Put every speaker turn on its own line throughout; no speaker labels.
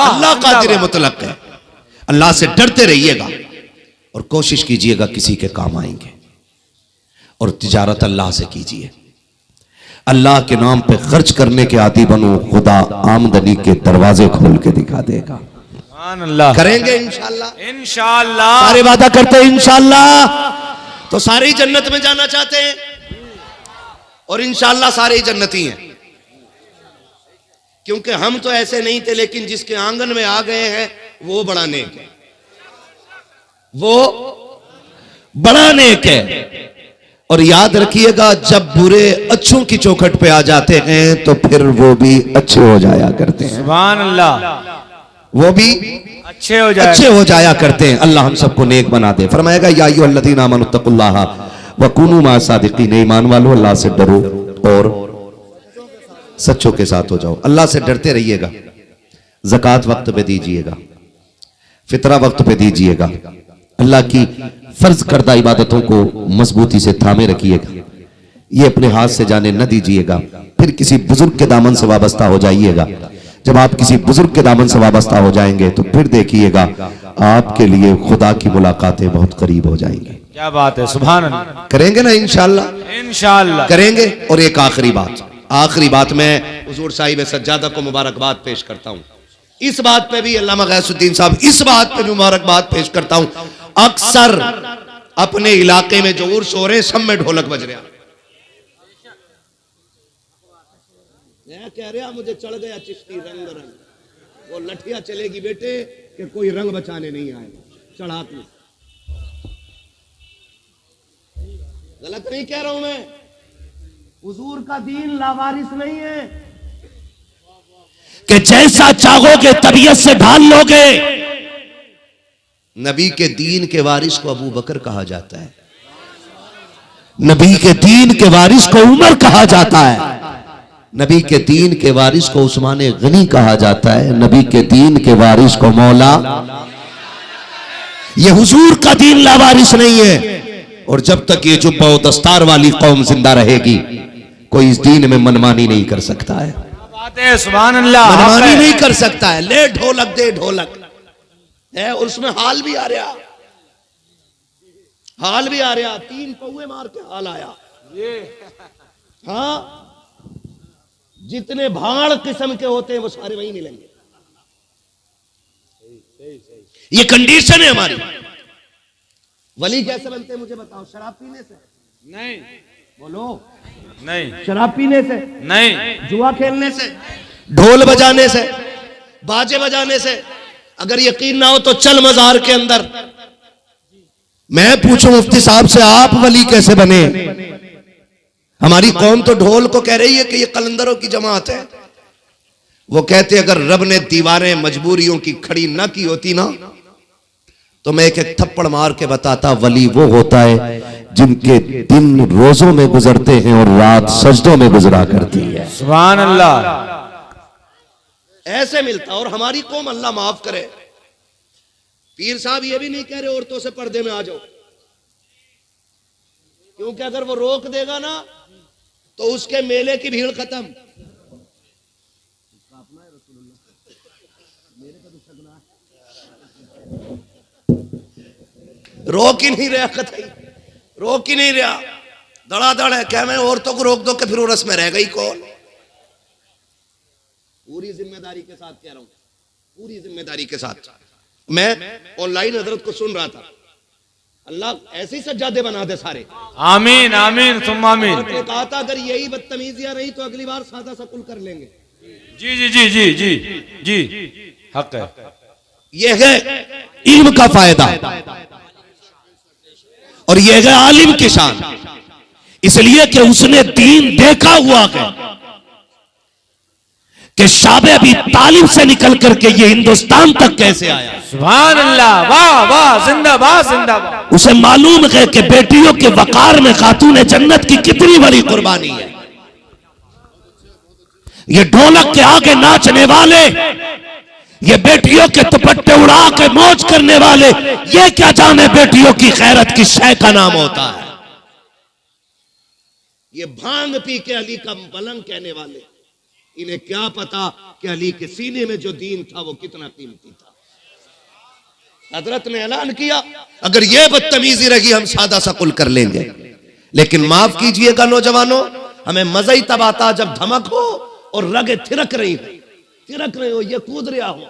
अल्लाह कादिर मुतलक है। अल्लाह से डरते रहिएगा और कोशिश कीजिएगा किसी के काम आएंगे, और तिजारत अल्लाह से कीजिए। अल्लाह के नाम पे खर्च करने के आदी बनो, खुदा आमदनी के दरवाजे खोल के दिखा देगा। करेंगे इंशाअल्लाह।
इंशाअल्लाह
सारे वादा करते हैं इंशाअल्लाह। तो सारे ही जन्नत में जाना चाहते हैं, और इंशाअल्लाह सारे ही जन्नती हैं, क्योंकि हम तो ऐसे नहीं थे, लेकिन जिसके आंगन में आ गए हैं वो बड़ा नेक है, वो बड़ा नेक है। और याद रखिएगा, जब बुरे अच्छों की चौखट पे आ जाते हैं तो फिर वो भी अच्छे हो जाया करते हैं।
सुभान अल्लाह,
वो भी
अच्छे हो
जाया करते हैं। अल्लाह हम सबको नेक बना दे। फरमाएगा या अय्युहल्लज़ीना आमनुत्तकुल्लाह व कूनू मअ सादिकीन, ईमान वालों अल्लाह से डरो और सच्चों के साथ हो जाओ। अल्लाह से डरते रहिएगा, ज़कात वक्त पे दीजिएगा, फितरा वक्त पे दीजिएगा, अल्लाह की फर्ज करदा इबादतों को मजबूती से थामे रखिएगा, ये अपने हाथ से जाने न दीजिएगा। फिर किसी बुजुर्ग के दामन से वाबस्ता हो जाइएगा। जब आप किसी बुजुर्ग के दामन से वाबस्ता हो जाएंगे तो फिर देखिएगा आपके लिए खुदा की मुलाकातें बहुत करीब हो जाएंगी।
क्या बात है, सुभान अल्लाह।
करेंगे ना इंशाअल्लाह?
इंशाअल्लाह
करेंगे। और एक आखिरी बात मैं हुजूर साहिब सज्जादा को मुबारकबाद पेश करता हूं। इस बात पे भी अल्लामा गैसुद्दीन साहब, इस बात पे भी मुबारकबाद पेश करता हूं। अक्सर अपने इलाके में जो उर्स हो रहे हैं सब में ढोलक बज रहा। मैं कह रहा मुझे चढ़ गया चिश्ती रंग रंग, वो लठिया चलेगी बेटे कि कोई रंग बचाने नहीं आएगा। चढ़ात में गलत नहीं कह रहा हूं मैं। हुजूर का दीन लावारिस नहीं है कि जैसा चाहोगे तबीयत से ढाल लोगे। नबी के दीन के वारिस को अबू बकर कहा जाता है, नबी के दीन के वारिस को उमर कहा जाता है, नबी के दीन के वारिस को उस्मान गनी कहा जाता है, नबी के दीन के वारिस को मौला। ये हुजूर का दीन लावारिस नहीं है। और जब तक ये जुब्बा और दस्तार वाली कौम जिंदा रहेगी, कोई इस दीन में मनमानी नहीं कर सकता है।
बात है, सुभान अल्लाह।
मनमानी नहीं कर सकता है। ले ढोलक दे ढोलक है, और उसमें हाल भी आ रहा, हाल भी आ रहा। 3 पौए मार के हाल आया। हाँ, जितने भाड़ किस्म के होते हैं वो सारे वहीं मिलेंगे। ये कंडीशन है हमारी। वली कैसे बनते हैं मुझे बताओ? शराब पीने से
नहीं,
बोलो
नहीं,
शराब पीने से
नहीं,
जुआ खेलने से, ढोल बजाने से, बाजे बजाने से। अगर यकीन ना हो तो चल मजार के अंदर, मैं पूछूं मुफ्ती साहब से, आप वली कैसे बने? हमारी कौम तो ढोल को कह रही है कि ये कलंदरों की जमात है। वो कहते अगर रब ने दीवारें मजबूरियों की खड़ी ना की होती ना, तो मैं एक एक थप्पड़ मार के बताता, वली वो होता है जिनके दिन रोजों में गुजरते हैं और रात सजदों में गुजरा करती है।
सुभान अल्लाह।
ऐसे मिलता। और हमारी कौम, अल्लाह माफ करे, पीर साहब ये भी नहीं कह रहे औरतों से पर्दे में आ जाओ, क्योंकि अगर वो रोक देगा ना तो उसके मेले की भीड़ खत्म। रोक ही नहीं रहा, कतई रोक ही नहीं रहा। धड़ाधड़ है। क्या मैं औरतों को रोक दो कि फिर उर्स में रह गई कौन? पूरी जिम्मेदारी के साथ कह रहा हूं, पूरी जिम्मेदारी के साथ। मैं ऑनलाइन हजरत को सुन रहा था, अल्लाह ऐसे ही सज्जादे बना दे सारे।
आमीन आमीन सुम्मा आमीन।
आपने कहा था अगर यही बदतमीजियां रही तो अगली बार सादा सकुल कर लेंगे।
जी जी जी जी जी जी, हक है।
यह है इल्म का फायदा और यह है आलिम की शान, इसलिए कि उसने दीन देखा हुआ है कि शाबे अभी तालिब से निकल करके ये हिंदुस्तान तक कैसे आया।
सुभान अल्लाह, वाह वाह, जिंदाबाद जिंदाबाद।
उसे मालूम है कि बेटियों के वकार में खातून जन्नत की कितनी बड़ी कुर्बानी है। ये ढोलक के आगे नाचने वाले, ये बेटियों के दुपट्टे उड़ा के मौज करने वाले, ये क्या जाने बेटियों की खैरत की शय का नाम होता है। ये भांग पी के अली का पलंग कहने वाले, इन्हें क्या पता कि अली के सीने में जो दीन था वो कितना कीमती था। हजरत ने ऐलान किया, अगर ये बदतमीजी रही हम सादा सा कुल कर लेंगे, लेकिन माफ कीजिएगा नौजवानों, हमें मजा ही तब आता जब धमक हो और रगे थिरक रही हो, ये कूद रहा हो,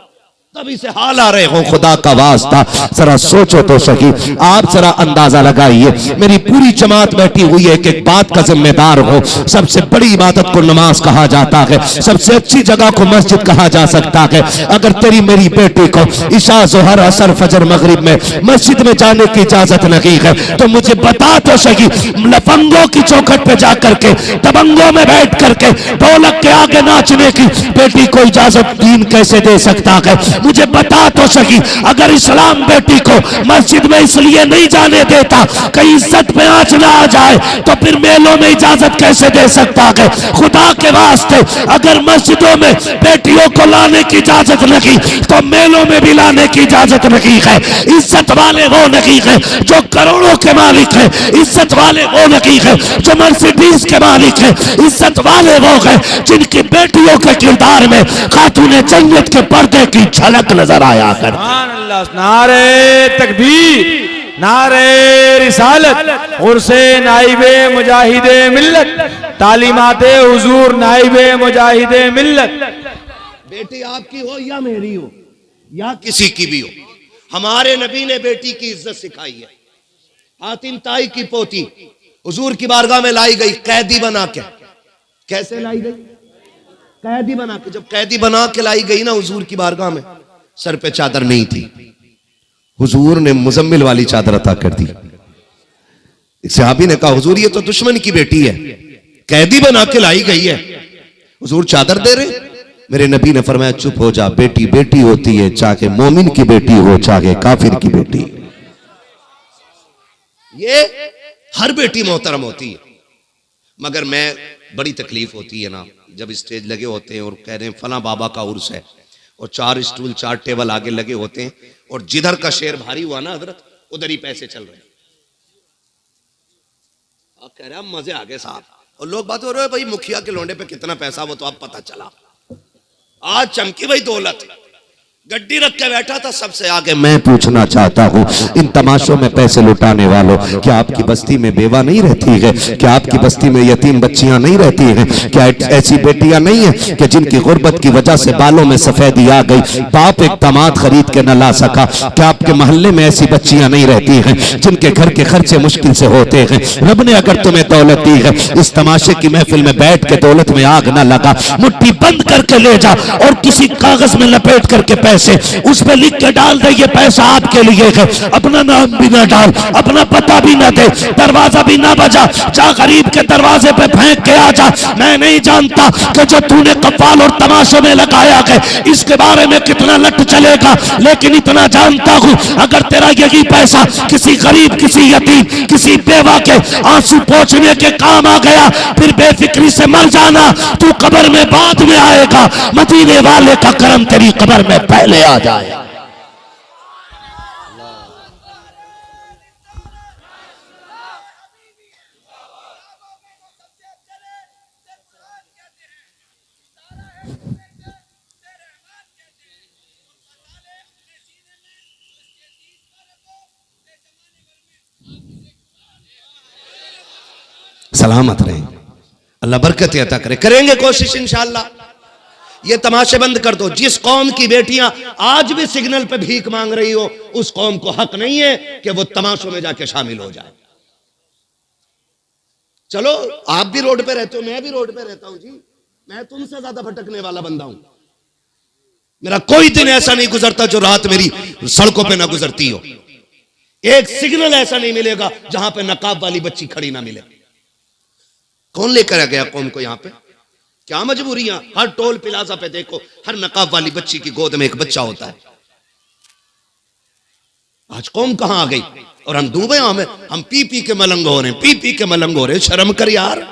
तभी से हाल आ रहे हो। खुदा का वास्ता जरा सोचो तो सही, आप जरा अंदाजा लगाइए, मेरी पूरी जमात बैठी हुई है, एक बात का जिम्मेदार हो। सबसे बड़ी इबादत को नमाज कहा जाता है, सबसे अच्छी जगह को मस्जिद कहा जा सकता है। अगर तेरी मेरी बेटी को इशा जोहर असर फजर मगरिब में मस्जिद में जाने की इजाजत नहीं है, तो मुझे बता तो सही, लफंगों की चौखट पे जाकर के, दबंगों में बैठ करके ढोलक के आगे नाचने की बेटी को इजाजत दीन कैसे दे सकता है? मुझे बता तो सही, अगर इस्लाम बेटी को मस्जिद में इसलिए नहीं जाने देता कहीं इज्जत पे आंच ना आ जाए, तो फिर मेलों में इजाजत कैसे दे सकता है? खुदा के वास्ते अगर मस्जिदों में बेटियों को लाने की इजाजत नहीं, तो मेलों में भी लाने की इजाजत नहीं है। इज्जत वाले वो नहीं है जो करोड़ों के मालिक है, इज्जत वाले वो नहीं है जो मर्सिडीज के मालिक है, इज्जत वाले वो है जिनकी बेटियों के किरदार में खातूने जन्नत के पर्दे की झलक नजर आया कर।
नारे तकबीर, नारे रिसालत, उर्से नाइबे मुजाहिदे मिल्लत, तालीमाते हुजूर नाइबे मुजाहिदे मिल्लत।
बेटी आपकी हो या मेरी हो या किसी की भी हो, हमारे नबी ने बेटी की इज्जत सिखाई है। हातिम ताई की पोती हुजूर की बारगाह में लाई गई कैदी बना के। कैसे लाई गई? कैदी बना के। जब कैदी बना के लाई गई ना हुजूर की बारगाह में, सर पे चादर नहीं थी, हुजूर ने मुजम्मिल वाली चादर अता कर दी। सहाबी ने कहा, हुजूर ये तो दुश्मन की बेटी है, कैदी बना के लाई गई है, हुजूर चादर दे रहे? मेरे नबी ने फरमाया, चुप हो जा, बेटी बेटी होती है, चाहे मोमिन की बेटी हो चाहे काफिर की बेटी। ये हर बेटी मोहतरम होती है, मगर मैं बड़ी तकलीफ होती है ना जब स्टेज लगे होते हैं और कह रहे हैं फला बाबा का उर्स है, और 4 स्टूल 4 टेबल आगे लगे होते हैं, और जिधर का शेर भारी हुआ ना हजरत, उधर ही पैसे चल रहे हैं। आप कह रहे हैं मजे आ गए साहब, और लोग बात हो रहे हैं भाई मुखिया के लोंडे पे कितना पैसा, वो तो अब पता चला। आज चमकी भाई दौलत, गड्डी रख के बैठा था सबसे आगे। मैं पूछना चाहता हूँ, इन तमाशों में पैसे लुटाने वालों, क्या आपकी बस्ती में बेवा नहीं रहती है? क्या आपकी बस्ती में यतीम बच्चियां नहीं रहती हैं? क्या ऐसी बेटियां नहीं है कि जिनकी गुर्बत की वजह से बालों में सफेदी आ गई, बाप एक दामाद खरीद के न ला सका? क्या आपके मोहल्ले में ऐसी बच्चियां नहीं रहती हैं जिनके घर के खर्चे मुश्किल से होते हैं? रब ने अगर तुम्हें दौलत दी है, इस तमाशे की महफिल में बैठ के दौलत में आग न लगा, मुट्ठी बंद करके ले जा और किसी कागज में लपेट करके पैसे उस पे लिख के डाल दे, ये पैसा आपके लिए है। अपना नाम भी ना डाल, अपना पता भी ना दे, दरवाजा भी ना बजा, जा गरीब के दरवाजे पे फेंक के आ जा। मैं नहीं जानता कि जो तूने कव्वाल और तमाशे में लगाया है इसके बारे में कितना लट चलेगा, लेकिन इतना जानता हूं, अगर तेरा यही पैसा किसी गरीब, किसी यतीम, किसी बेवा के आंसू पोंछने के काम आ गया, फिर बेफिक्री से मर जाना, तू कब्र में बाद में आएगा। मदीने वाले का करम तेरी कब्र में पहले आ जाए। सलामत रहे, अल्लाह बरकत अता करे। करेंगे कोशिश इंशाअल्लाह। ये तमाशे बंद कर दो। जिस कौम की बेटियां आज भी सिग्नल पे भीख मांग रही हो, उस कौम को हक नहीं है कि वो तमाशों में जाके शामिल हो जाए। चलो आप भी रोड पे रहते हो, मैं भी रोड पे रहता हूं जी, मैं तुमसे ज्यादा भटकने वाला बंदा हूं। मेरा कोई दिन ऐसा नहीं गुजरता जो रात मेरी सड़कों पे ना गुजरती हो। एक सिग्नल ऐसा नहीं मिलेगा जहां पे नकाब वाली बच्ची खड़ी ना मिले। कौन लेकर गया कौम को यहां पे? क्या मजबूरियां? हर टोल प्लाजा पे देखो, हर नकाब वाली बच्ची की गोद में एक बच्चा होता है। आज कौम कहां आ गई? और हम डूबे, हम पी पी के मलंग हो रहे हैं, पी पी के मलंग हो रहे हैं। शर्म कर यार,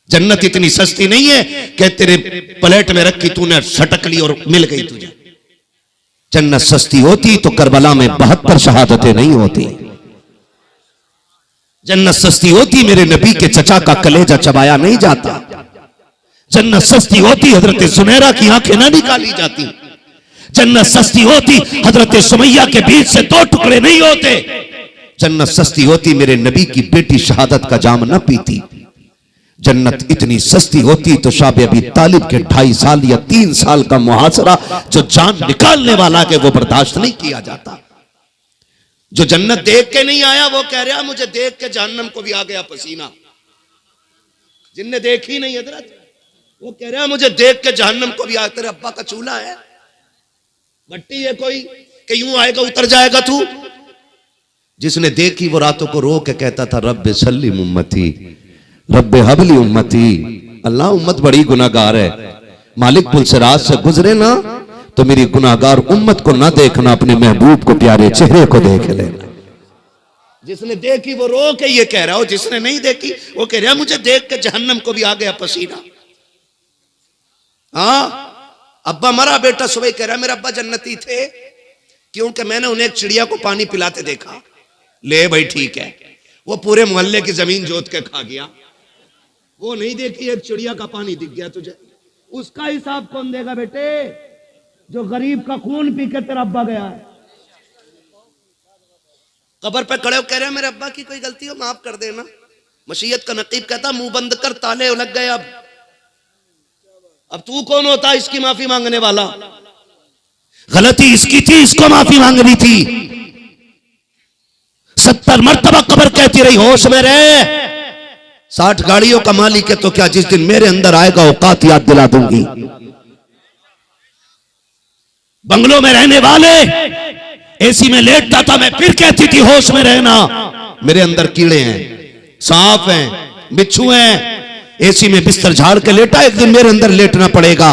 जन्नत इतनी सस्ती नहीं है कि तेरे प्लेट में रखी तूने सटक ली और मिल गई तुझे। जन्नत सस्ती होती तो करबला में 72 शहादतें नहीं होती। जन्नत सस्ती होती मेरे नबी के चचा का कलेजा चबाया नहीं जाता। जन्नत सस्ती होती हजरत सुनैरा की आंखें ना निकाली जाती, जन्नत सस्ती होती हजरत सुमैया के बीच से 2 टुकड़े नहीं होते, जन्नत सस्ती होती मेरे नबी की बेटी शहादत का जाम न पीती, जन्नत इतनी सस्ती होती तो शाब अबी तालिब के 2.5 साल या 3 साल का मुहासरा जो जान निकालने वाला के वो बर्दाश्त नहीं किया जाता। जो जन्नत देख के नहीं आया वो कह रहा मुझे देख के जहन्नम को भी आ गया पसीना। जिनने देखी नहीं हजरत वो कह रहा मुझे देख के जहन्नम को भी आ, तेरे अब्बा का चूल्हा है, भट्टी है कोई कि यूं आएगा उतर जाएगा तू। जिसने देखी वो रातों को रो के कहता था रब्बे सल्लिम उम्मती, रब्बे हबली उम्मती, अल्लाह उम्मत बड़ी गुनाहगार है, मालिक पुलसराज से गुजरे ना तो मेरी गुनाहगार उम्मत को ना देखना, अपने महबूब को प्यारे चेहरे को देख लेना। जिसने देखी वो रो के ये कह रहा हो, जिसने नहीं देखी वो कह रहा मुझे देख के जहन्नम को भी आ गया पसीना। हाँ अब्बा मरा, बेटा सुबह कह रहा मेरे अब्बा जन्नती थे क्योंकि मैंने उन्हें एक चिड़िया को पानी पिलाते देखा। ले भाई ठीक है, वो पूरे मोहल्ले की जमीन जोत के खा गया, वो नहीं देखी एक चिड़िया का पानी दिख गया तुझे, उसका हिसाब कौन देगा बेटे? जो गरीब का खून पी के तेरा अब्बा गया है। कब्र पे खड़े हो कह रहे मेरे अब्बा की कोई गलती हो माफ कर देना। मशीयत का नकीब कहता मुंह बंद कर, ताले लग गए। अब तू कौन होता इसकी माफी मांगने वाला? गलती इसकी थी, इसको माफी मांगनी थी। 70 मरतबा कब्र कहती रही होश में रहे। 60 गाड़ियों का मालिक है तो क्या जिस दिन मेरे अंदर आएगा औकात याद दिला दूंगी। बंगलों में रहने वाले एसी में लेटता था, मैं फिर कहती थी होश में रहना। मेरे अंदर कीड़े हैं, सांप हैं, बिच्छू हैं, एसी में बिस्तर झाड़ के लेटा, एक दिन मेरे अंदर लेटना पड़ेगा।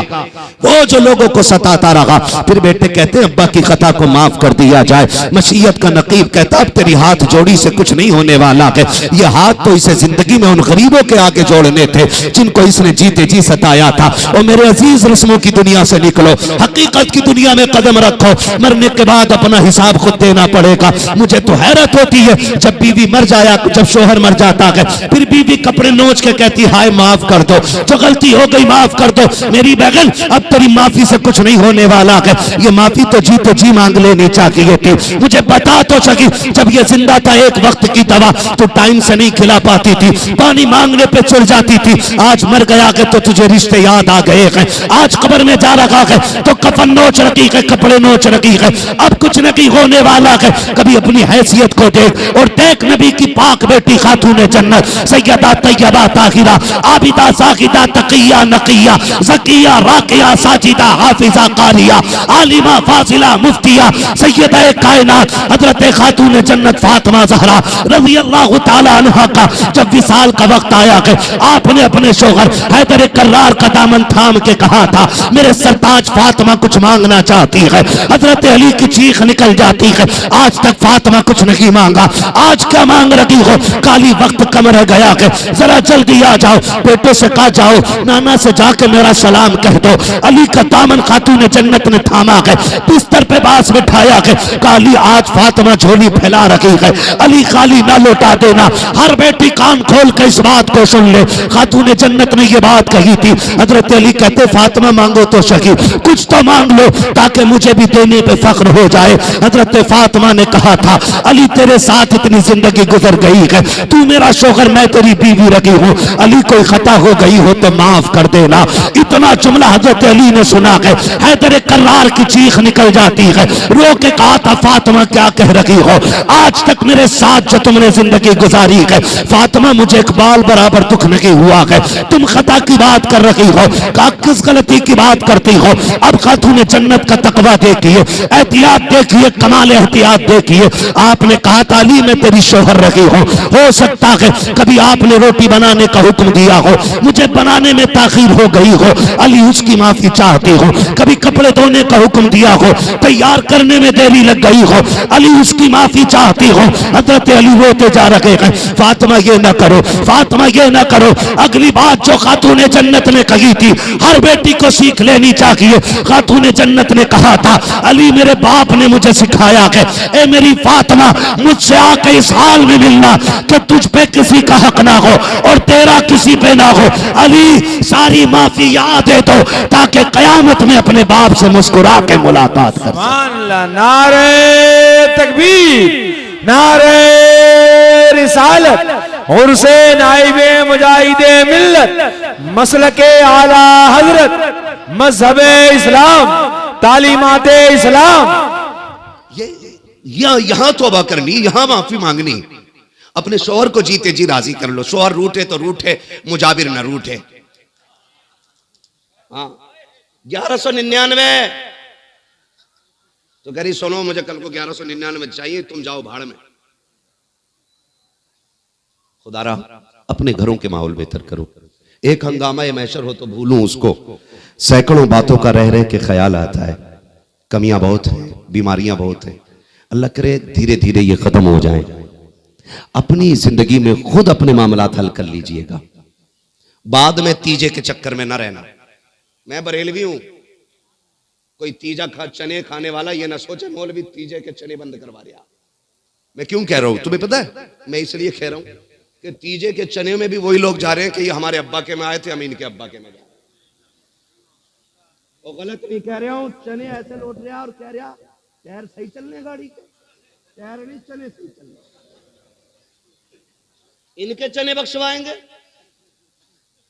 वो जो लोगों को सताता रहा, फिर बेटे कहते हैं अब्बा की खता को माफ कर दिया जाए। मशीयत का नकीब कहता अब तेरी हाथ जोड़ी से कुछ नहीं होने वाला है। ये हाथ तो इसे जिंदगी में उन गरीबों के आगे जोड़ने थे जिनको इसने जीते जी सताया था। और मेरे अजीज रस्मों की दुनिया से निकलो, हकीकत की दुनिया में कदम रखो। मरने के बाद अपना हिसाब खुद देना पड़ेगा। मुझे तो हैरत होती है जब बीवी मर जाया, जब शोहर मर जाता है, फिर बीवी कपड़े नोच के कहती हाय माफ कर दो, जो गलती हो गई माफ कर दो। मेरी बहन अब तेरी माफी से कुछ नहीं होने वाला है। ये माफी तो जी मांग लेनी चाहिए थी। मुझे बता तो सकी जब ये जिंदा था एक वक्त की दवा तो टाइम से नहीं खिला पाती थी, पानी मांगने पे चढ़ जाती थी। आज मर गया है तो तुझे रिश्ते याद आ गए हैं। आज कब्र में जा रखा है तो कफन नोच रखी है, कपड़े नोच रखी है। अब कुछ नहीं होने वाला है। कभी अपनी हैसियत को देख और देख नबी की पाक बेटी खातून जन्नत सैयदा तैयबा ताहिरा आबिदा साकिदा तकिया नकिया ज़किया राकिया साजिदा हाफिजा कारिया आलिमा फाजिला मुफ्तिया सैयदा कायनात हजरत खातून जन्नत फातिमा ज़हरा रज़ी अल्लाह तआला अन्हा का जब विसाल का वक्त आया कि आपने अपने शौहर हैदर कर्रार का दामन थाम के कहा था मेरे सरताज फातिमा कुछ मांगना चाहती है। हजरत अली की चीख निकल जाती है, आज तक फातिमा कुछ नहीं मांगा, आज क्या मांग रही हो? काली वक्त कम रह गया है, जरा जल्दी आ जाओ। बेटे से कहा जाओ नाना से जाके मेरा सलाम कह दो। अली का दामन खातून जन्नत ने थामा है, बिस्तर पे बास बिठाया है। काली आज फातिमा झोली फैला रखी है, अली खाली ना लौटा देना। हर बेटी कान खोल के इस बात को सुन ले, खातून जन्नत ने ये बात कही थी। हजरत अली कहते फातिमा मांगो तो सही, कुछ तो मांग लो ताकि मुझे भी देने पे फख्र हो जाए। हजरत फातिमा ने कहा था अली तेरे साथ इतनी जिंदगी गुजर गई है, तू मेरा शौहर मैं तेरी बीवी रखी हूँ, अली कोई खता हो गई हो तो माफ कर देना। इतना जुमला हजरत अली ने सुना है, हैदर कर्रार की चीख निकल जाती है। रो के कहा था फातिमा क्या कह रही हो? आज तक मेरे साथ जो तुमने जिंदगी गुजारी है फातिमा मुझे एक बाल बराबर दुख नहीं हुआ है। तुम खता की बात कर रही हो, कहा किस गलती की बात करती हो? अब खातून जन्नत का तकवा देखिए, एहतियात देखिए, कमाल एहतियात देखिए। आपने कहा था अली मैं तेरी शौहर रही हो सकता है कभी आपने रोटी बनाने का हुक्म दिया हो, मुझे बनाने में ताखीर हो गई हो, अली उसकी माफी चाहती हो। कभी कपड़े धोने का हुक्म दिया हो, तैयार करने में देरी लग गई हो, अली उसकी माफी चाहती हो। हजरत अली रोते जा रहे हैं, फातिमा ये ना करो, फातिमा ये ना करो। अगली बात जो खातून जन्नत ने कही थी हर बेटी को सीख लेनी चाहिए। खातून जन्नत ने कहा था अली मेरे बाप ने मुझे सिखाया है, ए मेरी फातिमा मुझसे आके इस हाल में मिलना कि तुझ पे किसी का हक ना हो और तेरा किसी पे ना हो। अली सारी माफी याद है तो ताकि कयामत में अपने बाप से मुस्कुरा के मुलाकात कर।
सुभान अल्लाह। नारे तकबीर, नारे रिसालत, उर्से नाइबे मुजाहिदे मिल्लत, मसलके आला हजरत, मजहबे इस्लाम, तालीमाते इस्लाम।
यहां तौबा करनी, यहां माफी मांगनी। अपने शौहर को जीते जी राजी कर लो। शौहर रूठे तो रूठे, मुजाबिर न रूठे। हाँ 1199 तो कह रही सुनो मुझे कल को 1199 चाहिए, तुम जाओ भाड़ में। खुदारा अपने घरों के माहौल बेहतर करो। एक हंगामा मैशर हो तो भूलूं उसको, सैकड़ों बातों का रह रह के ख्याल आता है। कमियां बहुत हैं, बीमारियां बहुत हैं। अल्लाह करे धीरे धीरे ये खत्म हो जाए। अपनी जिंदगी में खुद अपने मामलात हल कर लीजिएगा, बाद में तीजे के चक्कर में ना रहना। मैं बरेलवी हूं, कोई तीजा चने खाने वाला ये ना सोचे मौलवी तीजे के चने बंद करवा रहा। मैं क्यों कह रहा हूं तुम्हें पता है? मैं इसलिए कह रहा हूं कि तीजे के चने में भी वही लोग जा रहे हैं कि ये हमारे अब्बा के में आए थे, हम इनके अब्बा के में गए। वो गलत नहीं कह रहा हूं, चने ऐसे लौट रहा और कह रहा टायर सही चलने गाड़ी के, टायर नहीं चने सही चलने, इनके चने बख्शवाएंगे।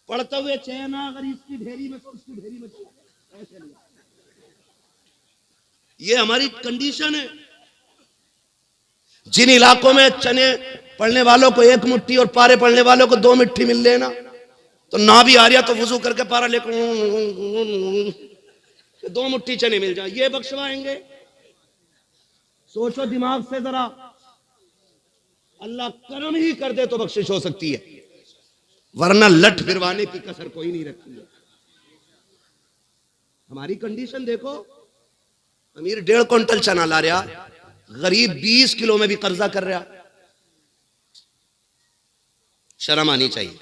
पढ़ते हुए चैन अगर इसकी ढेरी में तो उसकी ढेरी में चला, ऐसे नहीं। ये हमारी कंडीशन है। जिन इलाकों में चने पढ़ने वालों को एक मुट्ठी और पारे पढ़ने वालों को 2 मुट्ठी मिल लेना, तो ना भी आ रहा तो वुजू करके पारा लेकर 2 मुट्ठी चने मिल जाए, ये बख्शवाएंगे। सोचो दिमाग से जरा, अल्लाह करम ही कर दे तो बख्शिश हो सकती है, वरना लठ फिरवाने की कसर कोई नहीं रखती है। हमारी कंडीशन देखो, अमीर 1.5 क्विंटल चना ला रहा, गरीब 20 किलो में भी कर्जा कर रहा। शर्म आनी चाहिए।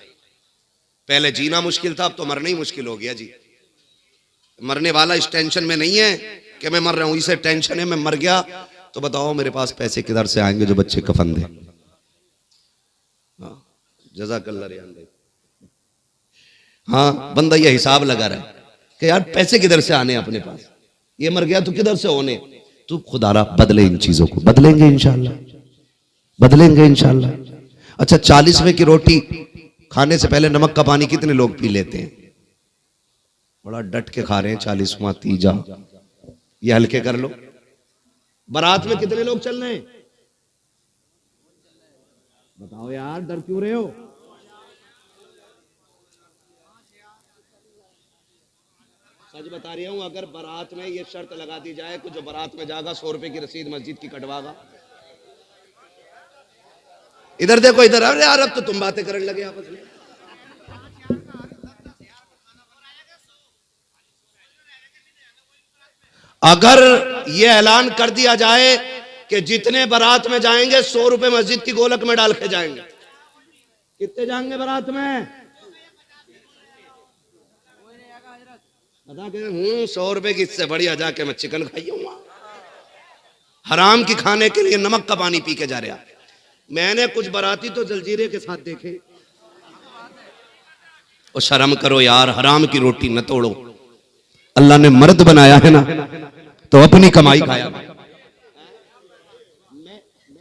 पहले जीना मुश्किल था, अब तो मरना ही मुश्किल हो गया जी। मरने वाला इस टेंशन में नहीं है कि मैं मर रहा हूं, इसे टेंशन है मैं मर गया तो बताओ मेरे पास पैसे किधर से आएंगे जो बच्चे कफन दे। जज़ाकल्लाह रियान भाई। हाँ बंदा ये हिसाब लगा रहा है कि यार पैसे किधर से आने अपने पास, ये मर गया तो किधर से होने। तू खुदारा बदले इन चीजों को, बदलेंगे इंशाल्लाह, बदलेंगे इंशाल्लाह। अच्छा 40वें की रोटी खाने से पहले नमक का पानी कितने लोग पी लेते हैं? बड़ा डट के खा रहे हैं 40वां तीजा। ये हल्के कर लो। बारात में कितने लोग चल रहे हैं बताओ यार, डर क्यों रहे हो? सच बता रही हूं, अगर बारात में ये शर्त लगा दी जाए कि जो बारात में जाएगा 100 रुपए की रसीद मस्जिद की कटवागा। इधर देखो इधर, अरे यार अब तो तुम बातें करने लगे आपस में। अगर ये ऐलान कर दिया जाए कि जितने बारात में जाएंगे 100 रुपए मस्जिद की गोलक में डाल के जाएंगे, कितने जाएंगे बारात में? बता के 100 रुपए की, इससे बढ़िया जाके मैं चिकन खाइयूंगा। हराम की खाने के लिए नमक का पानी पी के जा रहा। मैंने कुछ बाराती तो जलजीरे के साथ देखे। और शर्म करो यार, हराम की रोटी न तोड़ो। अल्लाह ने मर्द बनाया है ना तो अपनी कमाई खाया। मैं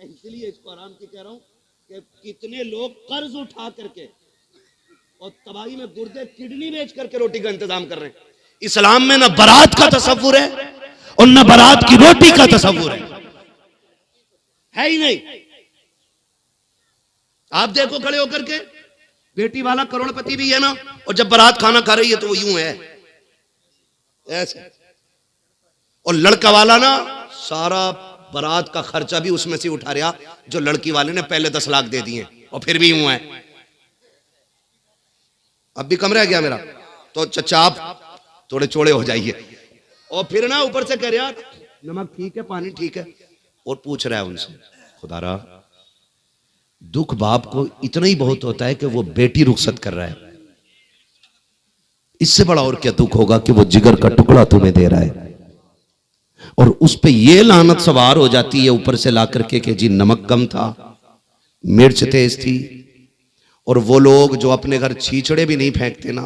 इसलिए इसको हराम की कह रहा हूं कि कितने लोग कर्ज उठा करके और तबाही में गुर्दे किडनी बेच करके रोटी का इंतजाम कर रहे हैं। इस्लाम में न बारात का तसव्वुर है और न बारात की रोटी का तसव्वुर है ही नहीं। आप देखो खड़े होकर के, बेटी वाला करोड़पति भी है ना, और जब बारात खाना खा रही है तो वो यूं है ऐसे, और लड़का वाला ना सारा बारात का खर्चा भी उसमें से उठा रहा जो लड़की वाले ने पहले 10 लाख दे दिए, और फिर भी यूं है। अब भी कम रह गया मेरा, तो चचा आप थोड़े चौड़े हो जाइए। और फिर ना ऊपर से कह रहा नमक ठीक है, पानी ठीक है, और पूछ रहा है उनसे, खुदारा दुख बाप को इतना ही बहुत होता है कि वो बेटी रुखसत कर रहा है, इससे बड़ा और क्या दुख होगा कि वो जिगर का टुकड़ा तुम्हें दे रहा है। और उस पे ये लानत सवार हो जाती है ऊपर से ला करके कि जी नमक कम था, मिर्च तेज थी, और वो लोग जो अपने घर छींचड़े भी नहीं फेंकते ना,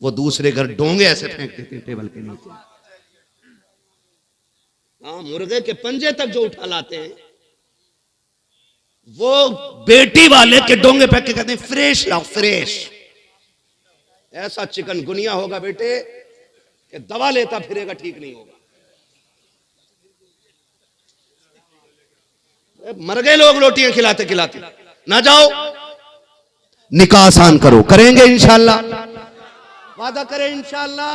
वो दूसरे घर डोंगे ऐसे फेंक देते टेबल के नीचे। हाँ, मुर्गे के पंजे तक जो उठा लाते हैं, वो बेटी वाले के डोंगे फेंक के कहते हैं फ्रेश लाओ फ्रेश। ऐसा चिकन गुनिया होगा बेटे कि दवा लेता फिरेगा, ठीक नहीं होगा। मर गए लोग रोटियां खिलाते खिलाते। ना जाओ, निकाह आसान करो, करेंगे इंशाल्लाह, वादा करें इंशाल्लाह।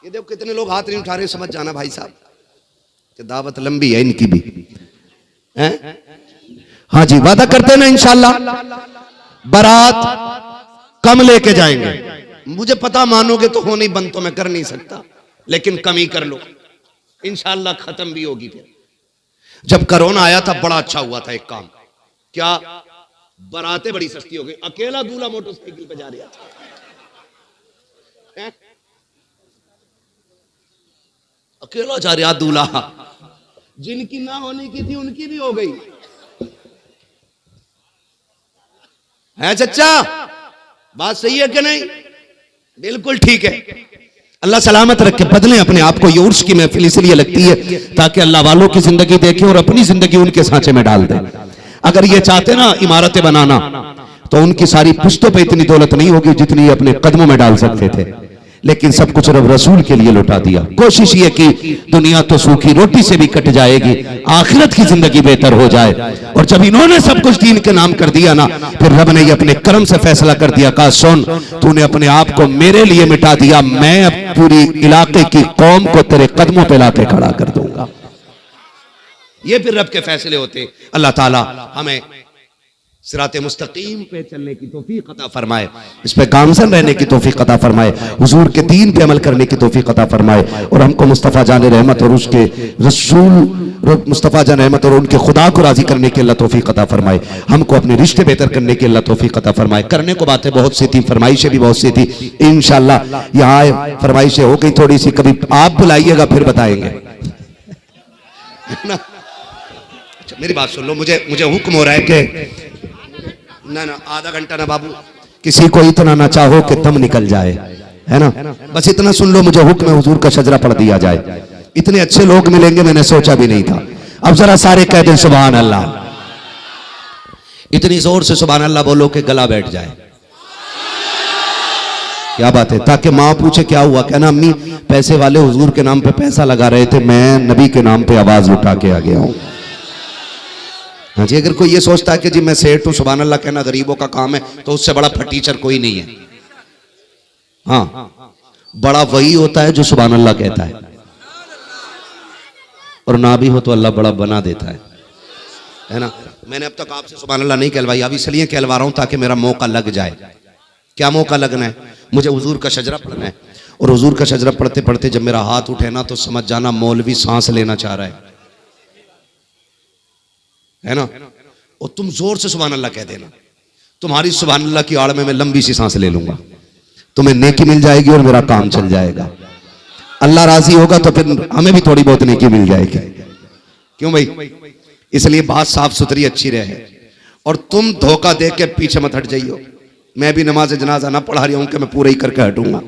ये देखो कितने लोग हाथ नहीं उठा रहे, समझ जाना भाई साहब कि दावत लंबी है इनकी भी हैं? हाँ जी, वादा करते ना इंशाल्लाह। बारात कम लेके जाएंगे। मुझे पता मानोगे तो हो नहीं, बंद तो मैं कर नहीं सकता, लेकिन कम ही कर लो इंशाल्लाह, खत्म भी होगी। फिर जब कोरोना आया था बड़ा अच्छा हुआ था एक काम, क्या बारातें बड़ी सस्ती हो गई। अकेला दूल्हा मोटरसाइकिल पे जा रहा था, अकेला जा रहा दूल्हा, जिनकी ना होने की थी उनकी भी हो गई है। चच्चा बात सही है कि नहीं? बिल्कुल ठीक है। अल्लाह सलामत रखे, बदलें अपने आप को। ये उर्स की महफिल इसलिए लगती है ताकि अल्लाह वालों की जिंदगी देखें और अपनी जिंदगी उनके सांचे में डाल दें। अगर ये चाहते ना इमारतें बनाना, तो उनकी सारी पुश्तों पे इतनी दौलत नहीं होगी जितनी अपने कदमों में डाल सकते थे, लेकिन सब कुछ रब रसूल के लिए लौटा दिया। कोशिश ये की दुनिया तो सूखी रोटी से भी कट जाएगी, आखिरत की जिंदगी बेहतर हो जाए। और जब इन्होंने सब कुछ दीन के नाम कर दिया ना, फिर रब ने ये अपने कर्म से फैसला कर दिया, कहा सुन तूने अपने आप को मेरे लिए मिटा दिया, मैं अब पूरी इलाके की कौम को तेरे कदमों पे लाके खड़ा कर दूंगा। ये फिर रब के फैसले होते। अल्लाह ताला हमें सिराते मुस्तकीम पे चलने की तौफीक अता फरमाए, इस पे गामजन रहने की तौफीक अता फरमाए, हुजूर के दीन पे अमल करने की तौफीक अता फरमाए, और हमको मुस्तफ़ा जान रहमत और उसके रसूल मुस्तफ़ा जान रहमत और उनके खुदा को राजी करने की अल्लाह तौफीक अता फरमाए, हमको अपने रिश्ते बेहतर करने की अल्लाह तौफीक अता फरमाए। करने को बातें बहुत सी थी, फरमाइशें भी बहुत सी थी, इंशाअल्लाह यहाँ फरमाइशें हो गई थोड़ी सी, कभी आप बुलाइएगा फिर बताएंगे ना। मेरी बात सुन लो, मुझे हुक्म हो रहा है कि ना आधा घंटा ना बाबू, किसी को इतना ना चाहो कि दम निकल जाए, है ना, बस इतना सुन लो, मुझे हुक्म है हुजूर का शजरा पढ़ दिया जाए। इतने अच्छे लोग मिलेंगे मैंने सोचा भी नहीं था। अब जरा सारे कह दें सुभान अल्लाह, इतनी जोर से सुभान अल्लाह बोलो कि गला बैठ जाए। क्या बात है, ताकि माँ पूछे क्या हुआ, कहना अम्मी पैसे वाले हुजूर के नाम पे पैसा लगा रहे थे, मैं नबी के नाम पे आवाज उठा के आ गया हूं। हाँ जी, अगर कोई ये सोचता है कि जी मैं सेठ हूं, सुभान अल्लाह कहना गरीबों का काम है, तो उससे बड़ा फटीचर कोई नहीं है। हाँ, बड़ा वही होता है जो सुभान अल्लाह कहता है, और ना भी हो तो अल्लाह बड़ा बना देता है ना। मैंने अब तक आपसे सुभान अल्लाह नहीं कहलवाई, अब इसलिए कहलवा रहा हूं ताकि मेरा मौका लग जाए। क्या मौका लगना है? मुझे हुजूर का शजरा पढ़ना है, और हुजूर का शजरा पढ़ते पढ़ते जब मेरा हाथ उठे ना, तो समझ जाना मौलवी सांस लेना चाह रहा है ना। और तुम जोर से सुभान अल्लाह कह देना, तुम्हारी सुभान अल्लाह की आड़ में मैं लंबी सी सांस ले लूंगा, तुम्हें नेकी मिल जाएगी और मेरा काम चल जाएगा। अल्लाह राजी होगा तो फिर हमें भी थोड़ी बहुत नेकी मिल जाएगी। क्यों भाई? इसलिए बात साफ सुथरी अच्छी रहे, और तुम धोखा दे के पीछे मत हट जाइयो। मैं भी नमाज जनाजा ना पढ़ा रही हूं कि मैं पूरा ही करके हटूंगा।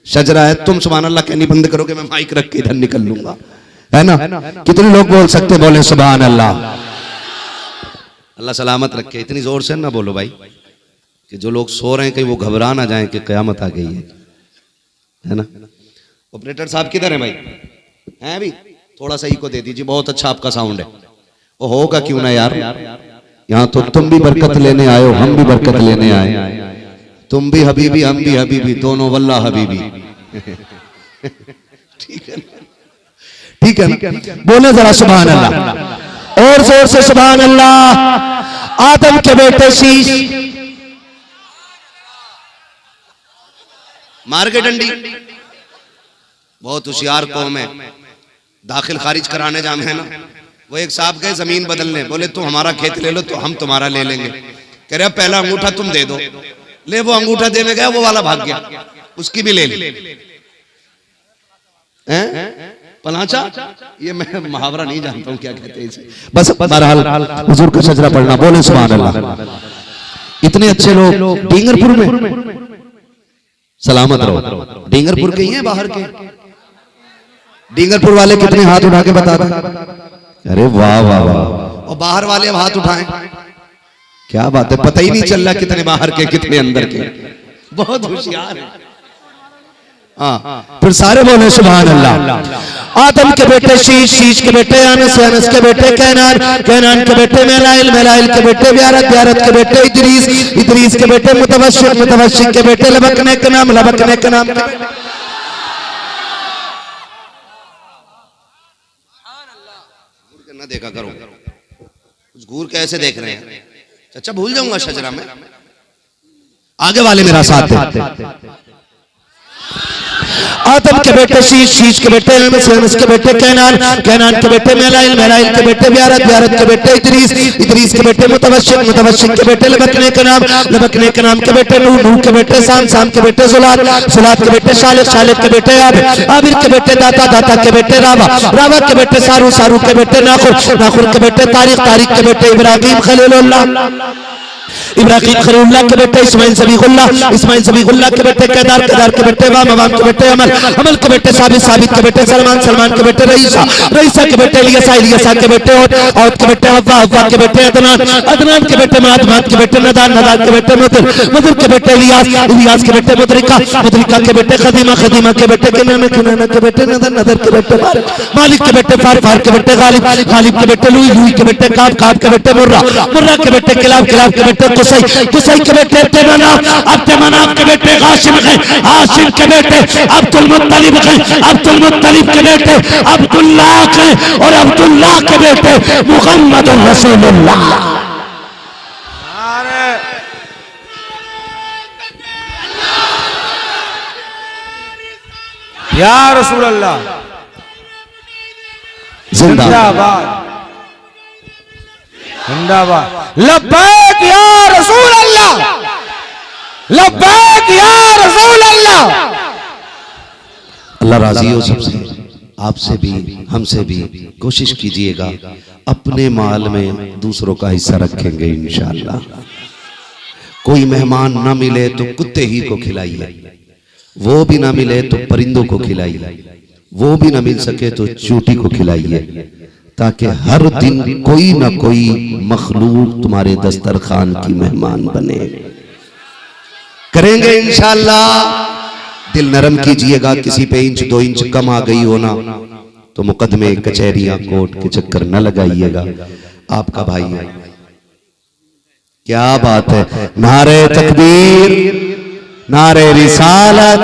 शजरा है, तुम सुभान अल्लाह कहनी बंद करोगे, मैं माइक रख के इधर निकल लूंगा, है ना। कितने लोग बोल सकते, बोले सुभान अल्लाह। अल्लाह सलामत रखे। इतनी जोर से ना बोलो भाई कि जो लोग सो रहे हैं कहीं वो घबरा ना जाएं कि क़यामत आ गई है ना। ऑपरेटर साहब किधर है भाई? हैं अभी? थोड़ा सा इको दे दीजिए, बहुत अच्छा आपका साउंड है। वो होगा क्यों ना यार, यहाँ तो तुम भी बरकत लेने आए हो, हम भी बरकत लेने आए, तुम भी हबीबी हम भी हबीबी, दोनों वल्लाह हबीबी। ठीक है, ठीक है ना? बोले जरा सुभान अल्लाह, और जोर से सुभान अल्लाह। आदम के बेटे शीश मार के डंडी, बहुत होशियार कौम है, दाखिल खारिज कराने जाम है ना। वो एक साहब गए जमीन बदलने, बोले तुम हमारा खेत ले लो तो हम तुम्हारा ले लेंगे। कह रहे पहला अंगूठा तुम दे दो। ले वो अंगूठा देने गया, वो वाला भाग गया, उसकी भी ले ली। पलाचा, ये मैं मुहावरा नहीं जानता हूं क्या कहते हैं इसे। बस बहरहाल हुजूर का शजरा पढ़ना, बोले सुभान अल्लाह। इतने अच्छे लोग डींगरपुर में, सलामत रहो। डींगरपुर के ही हैं बाहर के? डींगरपुर वाले कितने हाथ उठा के बता दें? अरे वाह वाह वाह। और बाहर वाले अब हाथ उठाएं। क्या बात है, पता ही नहीं चल रहा कितने बाहर के कितने अंदर के। बहुत होशियार है। हाँ, फिर सारे बोले सुभान अल्लाह। आदम के बेटे शीश, शीश के बेटे अनस, अनस के बेटे कैनान, कैनान के बेटे मेलाइल, मेलाइल के बेटे ब्यारत, ब्यारत के बेटे इदरीस, इदरीस के बेटे मुतवश्शिक, मुतवश्शिक के बेटे लबकने का नाम, लबकने का नाम। ना देखा करो कुछ घूर कैसे देख रहे हैं। अच्छा भूल जाऊंगा शजरा में। आगे वाले मेरा साथ दे। आदम के बेटे शीश, शीश के बेटे अनस, अनस के बेटे कैनान, कैनान के बेटे मेलाइल, मेलाइल के बेटे ब्यारत, ब्यारत के बेटे इदरीस, इदरीस के बेटे मुतवश्शिक, मुतवश्शिक के बेटे लबकने का नाम, लबकने के नाम के बेटे नूह, नूह के बेटे साम, साम के बेटे जुलाद, जुलाद के बेटे शालिक, शालिक के बेटे आबिर, आबिर के बेटे दाता, दाता के बेटे रावा, रावा के बेटे सारू, सारू के बेटे नाखुर, नाखुर के बेटे तारिक, तारिक के बेटे इब्राहिम खलीलुल्लाह, इब्राहिम खलीलुल्लाह के बेटे इस्माइल ज़बीहुल्लाह, इस्माइल ज़बीहुल्लाह के बेटे केदार, केदार के बेटे वाम, वाम के बेटे अमल, अमल के बेटे साबित, साबित के बेटे सलमान, सलमान के बेटे रईसा, रईसा के बेटे इलियासा, इलियासा के बेटे औद, औद के बेटे हव्वा, हव्वा के बेटे अदनान, अदनान के बेटे माद, माद के बेटे नदान, नदान के बेटे मुदर, मुदर के बेटे इलियास, इलियास के बेटे मुदरिका, मुदरिका के बेटे खदीमा, खदीमा के बेटे किनाना, किनाना के बेटे नदर, नदर के बेटे मालिक के बेटे फार, फार के बेटे गालिब, गालिब के बेटे लुई, लुई के बेटे काब, काब के बेटे मुर्रा, मुर्रा के बेटे किलाब, किलाब के बेटे कुसै, कुसै के बेटे तेमनाफ, अब तेमनाफ के बेटे हाशिम है, हाशिम के बेटे अब्दुल मुत्तलिब है, अब्दुल मुत्तलिब के बेटे अब्दुल्लाह है, और अब्दुल्लाह के बेटे मुहम्मद रसूलुल्लाह।
या रसूल अल्लाह
जिंदाबाद,
जिंदाबाद। लब्बैक या रसूल अल्लाह, लब्बैक या रसूल अल्लाह।
अल्लाह राजी हो सबसे, आपसे भी हमसे भी। कोशिश कीजिएगा अपने माल में दूसरों का हिस्सा रखेंगे इंशाअल्लाह। कोई मेहमान ना मिले तो कुत्ते ही को खिलाइए, वो भी ना मिले तो परिंदों को खिलाइए, वो भी ना मिल सके तो चूटी को खिलाइए, ताकि हर दिन कोई ना कोई मखलूक तुम्हारे दस्तरखान की मेहमान बने। करेंगे इंशाअल्लाह। दिल नरम कीजिएगा, किसी पे इंच दो इंच कम आ गई हो ना तो मुकदमे कचहरियां कोर्ट के चक्कर न लगाइएगा। आपका भाई है। क्या बात है। नारे तकबीर, नारे रिसालत,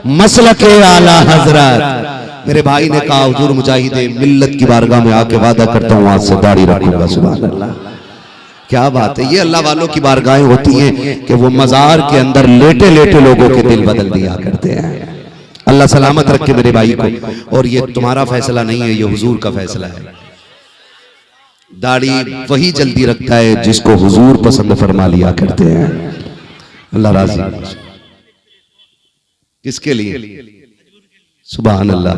मसलके आला हजरत। मेरे भाई ने कहा हुजूर मुजाहिदे मिल्लत की बारगाह में आके वादा करता हूँ आज से दाढ़ी रखूंगा। सुभान अल्लाह, क्या बात है। ये अल्लाह वालों की बारगाहें होती हैं कि वो मजार के अंदर लेटे लेटे लोगों के दिल बदल दिया करते हैं। अल्लाह सलामत रखे मेरे भाई को। और ये तुम्हारा फैसला नहीं है, ये हुजूर का फैसला है। दाढ़ी वही जल्दी रखता है जिसको हुजूर पसंद फरमा लिया करते हैं। अल्लाह राजी। किसके लिए? सुभान अल्लाह।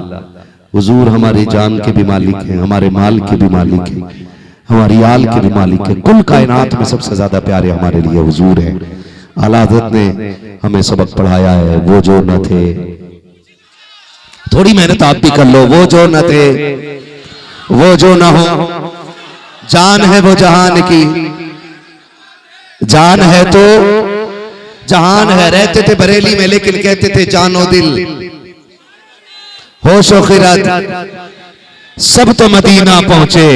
हुजूर हमारी जान के भी मालिक हैं, हमारे माल के भी मालिक हैं, हमारी आल के भी मालिक हैं। कुल कायनात में सबसे ज्यादा प्यारे हमारे लिए हुजूर हैं। आला हज़रत ने हमें सबक पढ़ाया है। वो जो न थे, थोड़ी मेहनत आप भी कर लो। वो जो न थे, वो जो न हो, जान है वो जहान की, जान है तो जहान है। रहते थे बरेली में लेकिन कहते थे जानो दिल, होशो खिरत सब तो मदीना पहुंचे,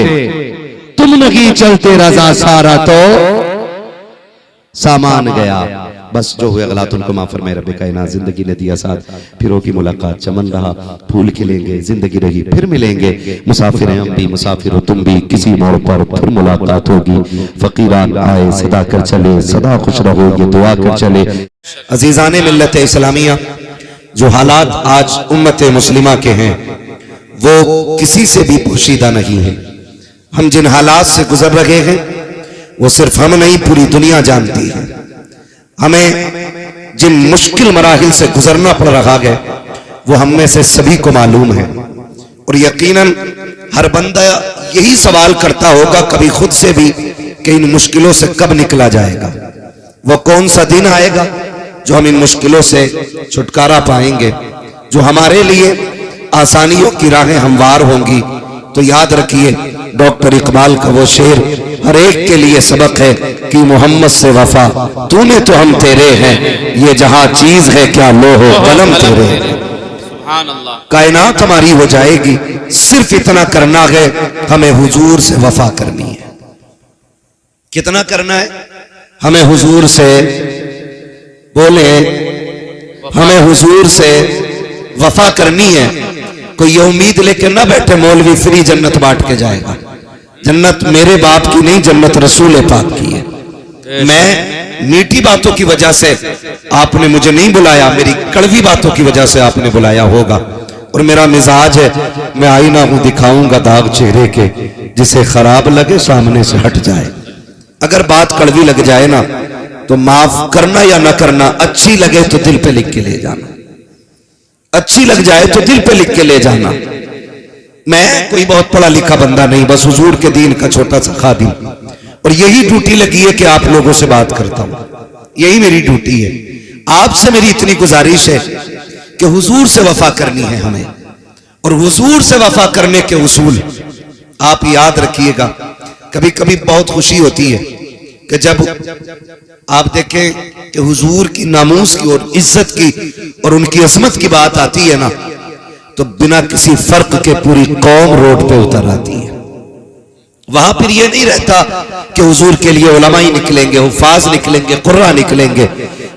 तुम नहीं चलते रजा सारा तो सामान गया। बस जो हुए गलत उनको माफ फरमाए रब्बे कायनात। जिंदगी ने दिया साथ, फिरों की मुलाकात चमन रहा, फूल खिलेंगे, जिंदगी रही फिर मिलेंगे। मुसाफिर हैं हम भी, मुसाफिर हो तुम भी, किसी मोड़ पर फिर मुलाकात होगी। फकीरान आए सदा कर चले, सदा खुश रहो ये दुआ कर चले। अजीजाने मिल्लत इस्लामिया, जो हालात आज उम्मत मुस्लिमा के हैं वो किसी से भी पोशीदा नहीं है। हम जिन हालात से गुजर रहे हैं वो सिर्फ हम नहीं पूरी दुनिया जानती है। हमें जिन मुश्किल मराहिल से गुजरना पड़ रहा है वो हम में से सभी को मालूम है। और यकीनन हर बंदा यही सवाल करता होगा कभी खुद से भी कि इन मुश्किलों से कब निकला जाएगा। वो कौन सा दिन आएगा जो हम इन मुश्किलों से छुटकारा पाएंगे, जो हमारे लिए आसानियों की राहें हमवार होंगी। तो याद रखिए डॉक्टर इकबाल का वो शेर हर एक के लिए सबक है कि मोहम्मद से वफा तूने तो हम तेरे हैं, ये जहां चीज है क्या लोहो कलम तेरे हैं। कायनात हमारी हो जाएगी, सिर्फ इतना करना है हमें हुजूर से वफा करनी है। कितना करना है हमें हुजूर से, बोले हमें हुजूर से वफा करनी है। कोई ये उम्मीद लेकर ना बैठे मौलवी फ्री जन्नत बांट के जाएगा। जन्नत मेरे बाप की नहीं, जन्नत रसूल पाक की है। मैं मीठी बातों की वजह से आपने मुझे नहीं बुलाया, मेरी कड़वी बातों की वजह से आपने बुलाया होगा। और मेरा मिजाज है, मैं आईना हूं, दिखाऊंगा दाग चेहरे के, जिसे खराब लगे सामने से हट जाए। अगर बात कड़वी लग जाए ना तो माफ करना या ना करना, अच्छी लगे तो दिल पे लिख के ले जाना, अच्छी लग जाए तो दिल पे लिख के ले जाना। मैं कोई बहुत पढ़ा लिखा बंदा नहीं, बस हुजूर के दीन का छोटा सा खादिम, और यही ड्यूटी लगी है कि आप लोगों से बात करता हूं, यही मेरी ड्यूटी है। आपसे मेरी इतनी गुजारिश है कि हुजूर से वफा करनी है हमें, और हुजूर से वफा करने के उसूल आप याद रखिएगा। कभी कभी बहुत खुशी होती है कि जब आप देखें कि हुजूर की नामूस की और इज्जत की और उनकी अजमत की बात आती है ना, तो बिना किसी फर्क के पूरी कौम रोड पे उतर आती है। वहां फिर ये नहीं रहता कि हुजूर के लिए उलमा ही निकलेंगे, हुफाज निकलेंगे, कुर्रा निकलेंगे,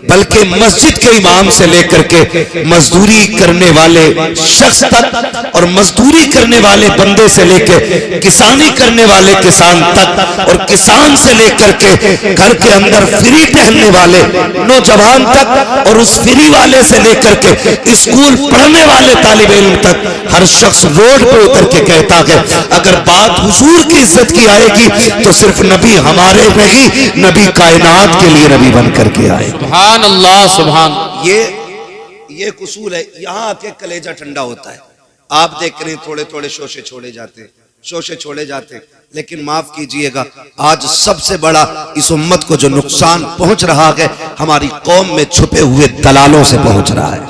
बल्कि मस्जिद के इमाम से लेकर के मजदूरी करने वाले शख्स तक, और मजदूरी करने वाले बंदे से लेकर किसानी करने वाले किसान तक, और किसान से लेकर के घर के अंदर फ्री टहलने वाले नौजवान तक, और उस फ्री वाले से लेकर के स्कूल पढ़ने वाले तालिब इल्म तक, हर शख्स रोड पे उतर के कहता है अगर बात हुजूर की इज्जत की आएगी तो सिर्फ नबी हमारे नहीं, नबी कायनात के लिए नबी बन करके आए।
सुभान अल्लाह, सुभान।
ये कुसूल है। यहां आके कलेजा ठंडा होता है। आप देख रहे हैं थोड़े थोड़े शोशे छोड़े जाते, लेकिन माफ कीजिएगा आज सबसे बड़ा इस उम्मत को जो नुकसान पहुंच रहा है हमारी कौम में छुपे हुए दलालों से पहुंच रहा है।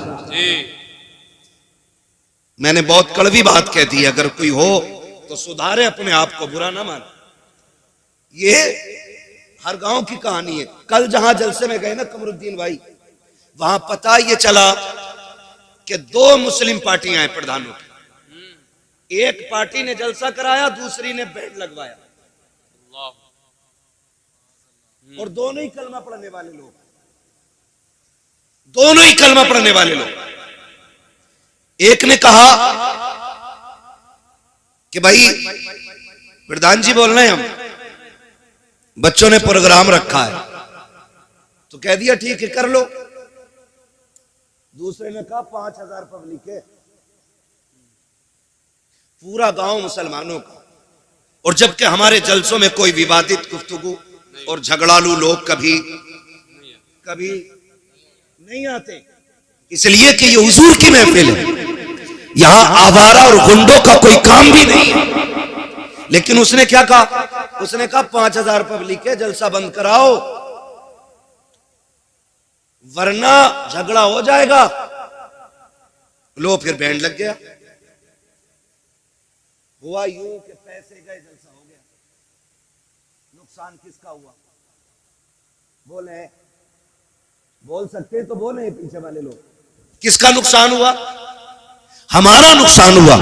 मैंने बहुत कड़वी बात कह दी, अगर कोई हो तो सुधारे अपने आप को, बुरा ना मान। ये हर गांव की कहानी है। कल जहां जलसे में गए ना कमरुद्दीन भाई, वहां पता ये चला कि 2 मुस्लिम पार्टियां हैं प्रधानों की। एक पार्टी ने जलसा कराया, दूसरी ने बैंड लगवाया, और दोनों ही कलमा पढ़ने वाले लोग, दोनों ही कलमा पढ़ने वाले लोग। एक ने कहा कि भाई प्रधान जी बोल रहे हैं, हम बच्चों ने प्रोग्राम रखा है, तो कह दिया ठीक है कर लो। दूसरे ने कहा 5000 पब्लिक है, पूरा गांव मुसलमानों का, और जबकि हमारे जलसों में कोई विवादित गुफ्तगू और झगड़ालू लोग कभी नहीं आते, इसलिए कि ये हुजूर की महफिल है, यहां आवारा और गुंडों का कोई काम भी नहीं है। लेकिन उसने क्या कहा, उसने कहा 5000 पब्लिक है, जलसा बंद कराओ वरना झगड़ा हो जाएगा। लो फिर बैंड लग गया। हुआ यूं कि पैसे गए, जलसा हो गया। नुकसान किसका हुआ? बोल सकते तो बोले पीछे वाले लोग। किसका नुकसान हुआ? हमारा नुकसान हुआ।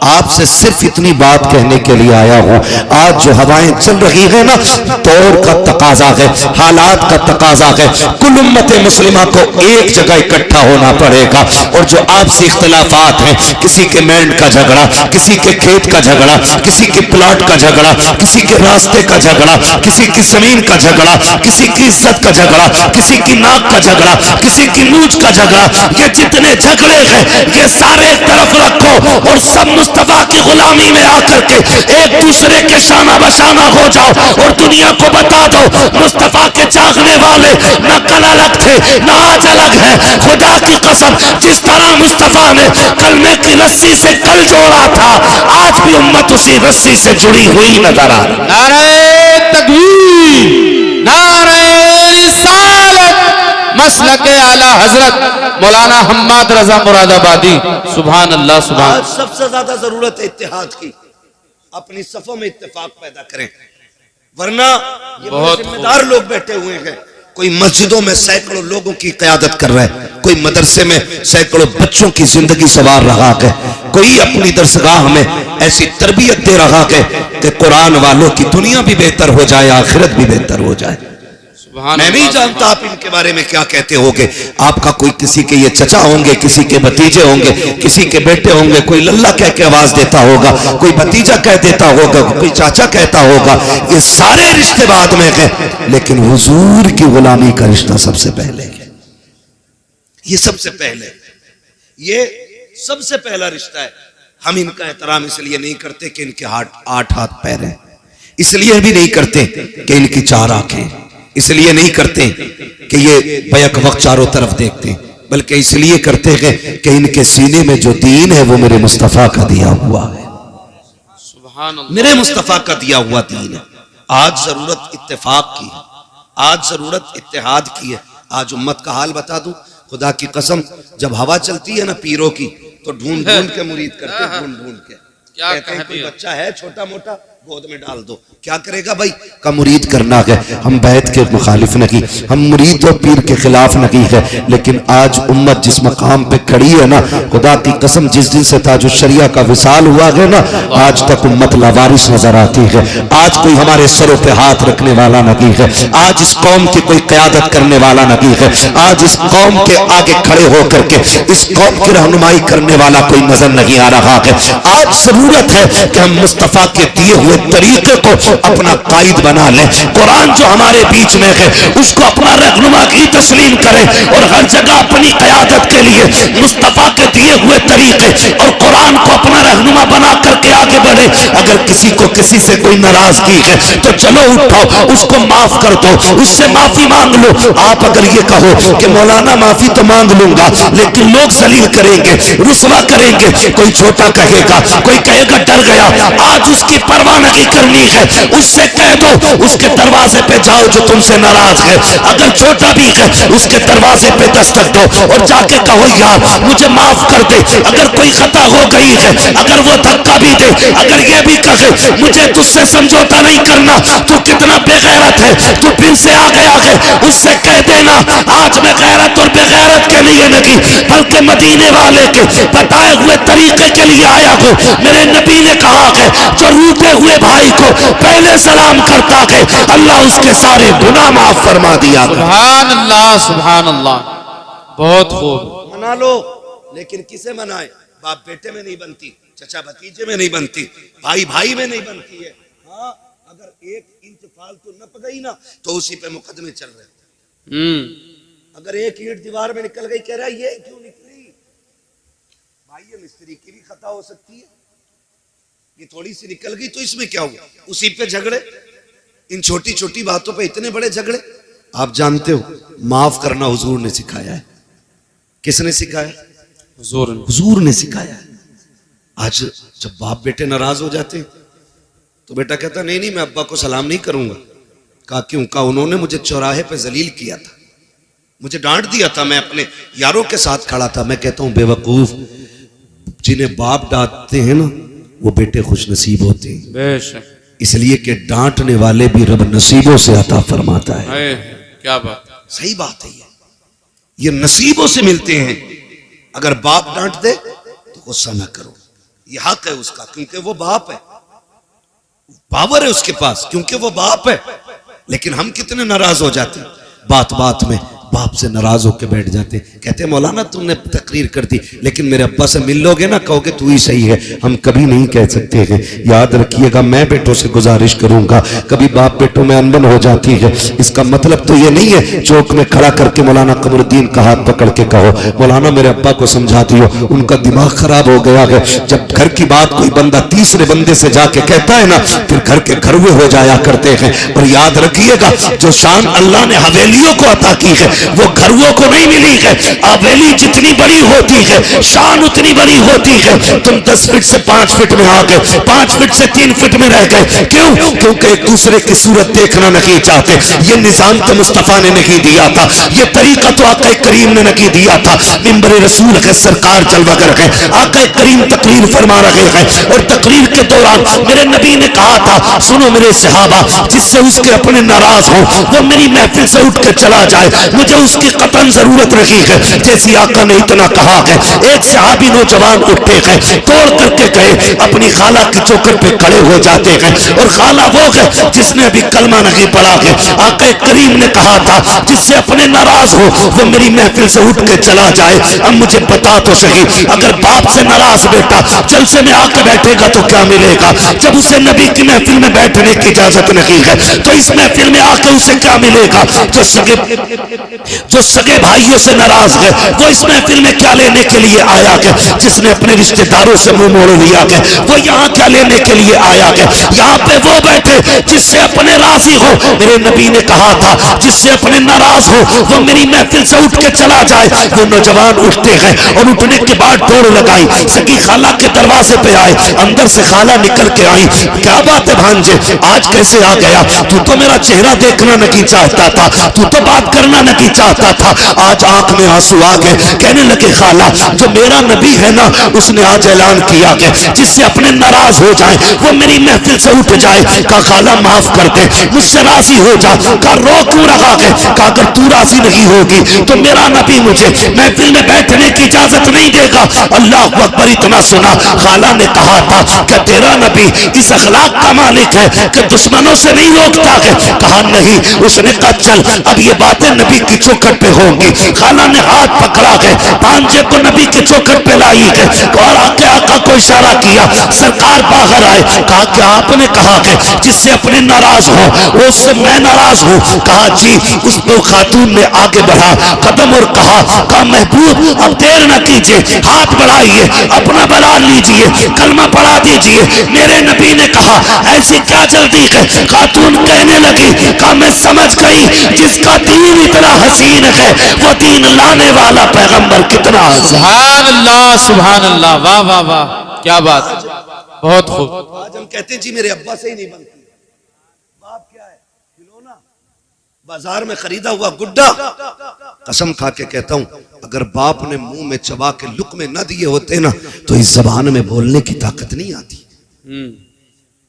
आपसे सिर्फ इतनी बात कहने के लिए आया हूं, आज जो हवाएं चल रही है ना, दौर का तकाजा है, हालात का तकाजा है। कुल उम्मत मुस्लिमा को एक जगह इकट्ठा होना पड़ेगा, और जो आपसी इख्तिलाफात हैं, किसी के मैंड का झगड़ा, किसी के खेत का झगड़ा, किसी के प्लॉट का झगड़ा, किसी के रास्ते का झगड़ा, किसी की जमीन का झगड़ा, किसी की इज्जत का झगड़ा, किसी की नाक का झगड़ा, किसी की मूंछ का झगड़ा, ये जितने झगड़े हैं ये सारे एक तरफ रखो, और सब मुस्तफा की गुलामी में आकर के एक दूसरे के शाना बशाना हो जाओ, और दुनिया को बता दो मुस्तफा के चाहने वाले न कल अलग थे न आज अलग है। खुदा की कसम, जिस तरह मुस्तफा ने कलमे की रस्सी से कल जोड़ा था, आज भी उम्मत उसी रस्सी से जुड़ी हुई नजर आ रही।
नारे तकबीर, नारे रिसालत। मसलक आला हजरत मौलाना हम्माद रजा मुरादाबादी। सुभान अल्लाह सुभान।
आज सबसे ज्यादा जरूरत है इत्तेहाद की, अपनी सफों में इत्तेफाक पैदा करें, वरना ये
बहुत
जिम्मेदार लोग बैठे हुए हैं। कोई मस्जिदों में सैकड़ों लोगों की क़यादत कर रहा है, कोई मदरसे में सैकड़ों बच्चों की जिंदगी सवार रहा है, कोई अपनी दरसगाह में ऐसी तरबियत दे रहा है कि कुरान वालों की दुनिया भी बेहतर हो जाए, आखिरत भी बेहतर हो जाए। मैं नहीं जानता आप इनके बारे में क्या कहते होंगे। आपका कोई किसी के ये चचा होंगे, किसी के भतीजे होंगे, किसी के बेटे होंगे, कोई लल्ला कह के आवाज देता होगा, कोई भतीजा कह देता होगा, कोई चाचा कहता होगा। ये सारे रिश्ते बाद में हैं, लेकिन हुजूर की गुलामी का रिश्ता सबसे पहले है। ये सबसे पहले, ये सबसे पहला रिश्ता है। हम इनका एहतराम इसलिए नहीं करते कि इनके आठ हाथ पैर हैं, इसलिए भी नहीं करते कि इनकी 4 आंखें, इसलिए नहीं करते कि ये बैक वक्त चारों तरफ देखते, बल्कि इसलिए करते हैं कि इनके सीने में जो दीन है वो मेरे मुस्तफा का दिया हुआ है।
सुभान अल्लाह।
मेरे मुस्तफा का दिया हुआ दीन है। आज जरूरत इत्तेफाक की है, आज जरूरत इत्तेहाद की है। आज उम्मत का हाल बता दूं, खुदा की कसम, जब हवा चलती है ना पीरों की, तो ढूंढ ढूंढ के मुरीद करते, ढूंढ ढूंढ के।
क्या
कहते हैं कोई बच्चा है छोटा मोटा, गोद में डाल दो, क्या करेगा भाई? का मुरीद करना है। हम बैत के मुखालिफ नहीं, हम मुरीद और पीर के खिलाफ नहीं है, लेकिन आज उम्मत जिस मकाम पे खड़ी है ना, खुदा की कसम, जिस दिन से ताजुश शरिया का विसाल हुआ है ना, आज तक उम्मत लावारिस नजर आती है। आज कोई हमारे सरों पे हाथ रखने वाला नहीं है, आज इस कौम की कोई क़यादत करने वाला नहीं है, आज इस कौम के आगे खड़े होकर के इस कौम की रहनुमाई करने वाला कोई नजर नहीं आ रहा है। आज जरूरत है कि हम मुस्तफा के दिए हुए तरीके को अपना कायद बना लें। कुरान जो हमारे बीच में है उसको अपना रहनुमा की तस्लीम करें, और हर जगह अपनी क़यादत के लिए मुस्तफा के दिए हुए तरीके और कुरान को अपना रहनुमा बना करके आगे बढ़े। अगर किसी को किसी से कोई नाराजगी है तो चलो उठाओ, उसको माफ कर दो, उससे माफी मांग लो। आप अगर ये कहो कि मौलाना माफी तो मांग लूंगा, लेकिन लोग जलील करेंगे, रुसवा करेंगे, कोई छोटा कहेगा, कोई कहेगा डर गया, आज उसकी परवाह नहीं करनी है, उससे कह दो उसके दरवाजे पे जाओ जो तुमसे नाराज है। अगर छोटा भी है उसके दरवाजे पे दस्तक दो और जाके कहो यार मुझे माफ कर दे। अगर कोई खता हो गई है, अगर वो धक्का भी दे, अगर ये भी कहे मुझे तुझसे समझौता नहीं करना, तू कितना बेगैरत है, तू फिर से आ गया है, उससे कह देना आज मैं गैरत और बेगैरत के लिए नहीं, बल्कि मदीने वाले के बताए हुए तरीके के लिए आया हूँ। मेरे नबी ने कहा है जो रूठे हुए भाई को पहले सलाम करता है, अल्लाह उसके सारे गुनाह माफ फरमा दिया।
सुभान अल्लाह सुभान अल्लाह। बहुत खूब।
मना लो, लेकिन किसे मनाए? बाप बेटे में नहीं बनती, चचा भतीजे में नहीं बनती, भाई भाई में नहीं बनती है। हाँ, अगर 1 इंच फालतू न पगई ना तो उसी पे मुकदमे चल रहे। अगर 1 ईंट दीवार में निकल गई, कह रहा है ये क्यों निकली? भाई ये मिस्त्री की भी खता हो सकती है, ये थोड़ी सी निकल गई तो इसमें क्या हुआ? उसी पे झगड़े, इन छोटी छोटी बातों पे इतने बड़े झगड़े। आप जानते हो माफ करना हुजूर ने सिखाया है। किसने सिखाया? हुजूर ने सिखाया है। आज जब बाप बेटे नाराज हो जाते हैं तो बेटा कहता नहीं नहीं मैं अब्बा को सलाम नहीं करूंगा। कहा क्यों? कहा उन्होंने मुझे चौराहे पे जलील किया था, मुझे डांट दिया था, मैं अपने यारों के साथ खड़ा था। मैं कहता हूं बेवकूफ, जिन्हें बाप डांटते हैं ना वो बेटे खुश नसीब होते हैं,
बेशक,
इसलिए कि डांटने वाले भी रब नसीबों से अता फरमाता है।
क्या बात,
सही बात है। ये नसीबों से मिलते हैं। अगर बाप डांट दे तो गुस्सा ना करो, ये हक है उसका, क्योंकि वो बाप है, पावर है उसके पास, क्योंकि वो बाप है। लेकिन हम कितने नाराज हो जाते हैं, बात बात में बाप से नाराज होकर बैठ जाते। कहते मौलाना तुमने तकरीर कर दी, लेकिन मेरे अब्बा से मिल लोगे ना, कहोगे तू ही सही है। हम कभी नहीं कह सकते हैं, याद रखिएगा। मैं बेटों से गुजारिश करूंगा, कभी बाप बेटों में अनबन हो जाती है, इसका मतलब तो ये नहीं है चौक में खड़ा करके मौलाना कमरुद्दीन का हाथ पकड़ के कहो मौलाना मेरे अब्बा को समझा दियो, उनका दिमाग खराब हो गया है। जब घर की बात कोई बंदा तीसरे बंदे से जाके कहता है ना, फिर घर के घरवे हो जाया करते हैं। और याद रखिएगा जो शान अल्लाह ने हवेलियों को अता की है वो घर वो को नहीं मिली है। हवेली जितनी बड़ी होती है शान उतनी बड़ी होती है। तुम 10 फीट से 5 फीट में आ गए, 5 फीट से 3 फीट में रह गए, क्यों? क्योंकि एक दूसरे की सूरत देखना नहीं चाहते। ये निजाम तो मुस्तफा ने नहीं दिया था, ये तरीका तो आका करीम ने नहीं दिया था। मिंबर रसूल है, सरकार जलवा कर रहे, आका करीम तकरीर फरमा रहे हैं और तकरीर के दौरान मेरे नबी ने कहा था, सुनो मेरे सहाबा, जिससे उसके अपने नाराज हो वो मेरी महफिल से उठ के चला जाए, मुझे उसकी कतन जरूरत नहीं है। जैसी आका ने इतना कहा है, एक सहाबी नौजवान उठते हैं, तोड़ करके गए, अपनी खाला की चौखट पे खड़े हो जाते हैं और खाला वो है जिसने अभी कलमा नहीं पढ़ा है। आका करीम ने कहा था, जिससे अपने नाराज हो वो मेरी महफिल से उठ के चला जाए। अब मुझे बता तो सही, अगर बाप से नाराज बेटा जलसे में आके बैठेगा तो क्या मिलेगा? जब उसे नबी की महफिल में बैठने की इजाजत नहीं है तो इस महफिल में आके उसे क्या मिलेगा? जो सगे भाइयों से नाराज है वो इस महफिल में क्या लेने के लिए आया है? जिसने अपने रिश्तेदारों से मुंह मोड़ लिया है वो यहाँ क्या लेने के लिए आया है? यहाँ पे वो बैठे जिससे अपने राजी हो। मेरे नबी ने कहा था, जिससे अपने नाराज हो वो मेरी महफिल से उठ के चला जाए। वो नौजवान उठते हैं और उठने के बाद दौड़ लगाई, सगी खाला के दरवाजे पे आए, अंदर से खाला निकल के आई, क्या बात है भांजे, आज कैसे आ गया? तू तो मेरा चेहरा देखना नहीं चाहता था, तू तो बात करना नहीं चाहता था, आज आंख में आंसू आ गए। कहने लगे, खाला जो मेरा नबी है ना उसने आज ऐलान किया है, जिससे अपने नाराज हो जाए वो मेरी महफिल से उठ जाए। का खाला माफ कर दे, मुझसे राजी हो जा। का रो क्यों रहा है? का अगर तू राजी नहीं होगी तो मेरा नबी मुझे महफिल में बैठने की इजाजत नहीं देगा। अल्लाह अकबर। इतना सुना, खाला ने कहा था कि तेरा नबी इस अखलाक का मालिक है कि दुश्मनों से नहीं रोकता है। कहा नहीं। उसने कहा चल अब ये बातें नबी की चौखट पे होंगी। खाला ने हाथ पकड़ा है, भांजे को नबी की चौखट पे लाई है और आके आका को इशारा किया, सरकार बाहर आए। कहा कि आपने कहा है जिससे अपने नाराज हो वो उससे मैं नाराज हूँ। कहा जी। उसको खातून ने आगे बढ़ा कदम और कहा महबूब अब देर न कीजिए, हाथ बढ़ाइए, अपना बना लीजिए, कलमा पढ़ा दीजिए। मेरे नबी ने कहा ऐसी क्या जल्दी है? खातून कहने लगी, कहा मैं समझ गई जिसका दीन इतना हसीन है वो दीन लाने वाला पैगंबर कितना हसीन।
सुभान अल्लाह, सुभान अल्लाह, वाह वाह वाह, क्या बात, बहुत खूब।
आज हम कहते हैं जी मेरे अब्बा से ही नहीं बनती। बाप क्या है? खिलौना, बाजार में खरीदा हुआ गुड्डा। कसम खा के कहता हूं अगर बाप ने मुंह में चबा के लुक़मे न दिए होते ना तो इस जबान में बोलने की ताकत नहीं आती,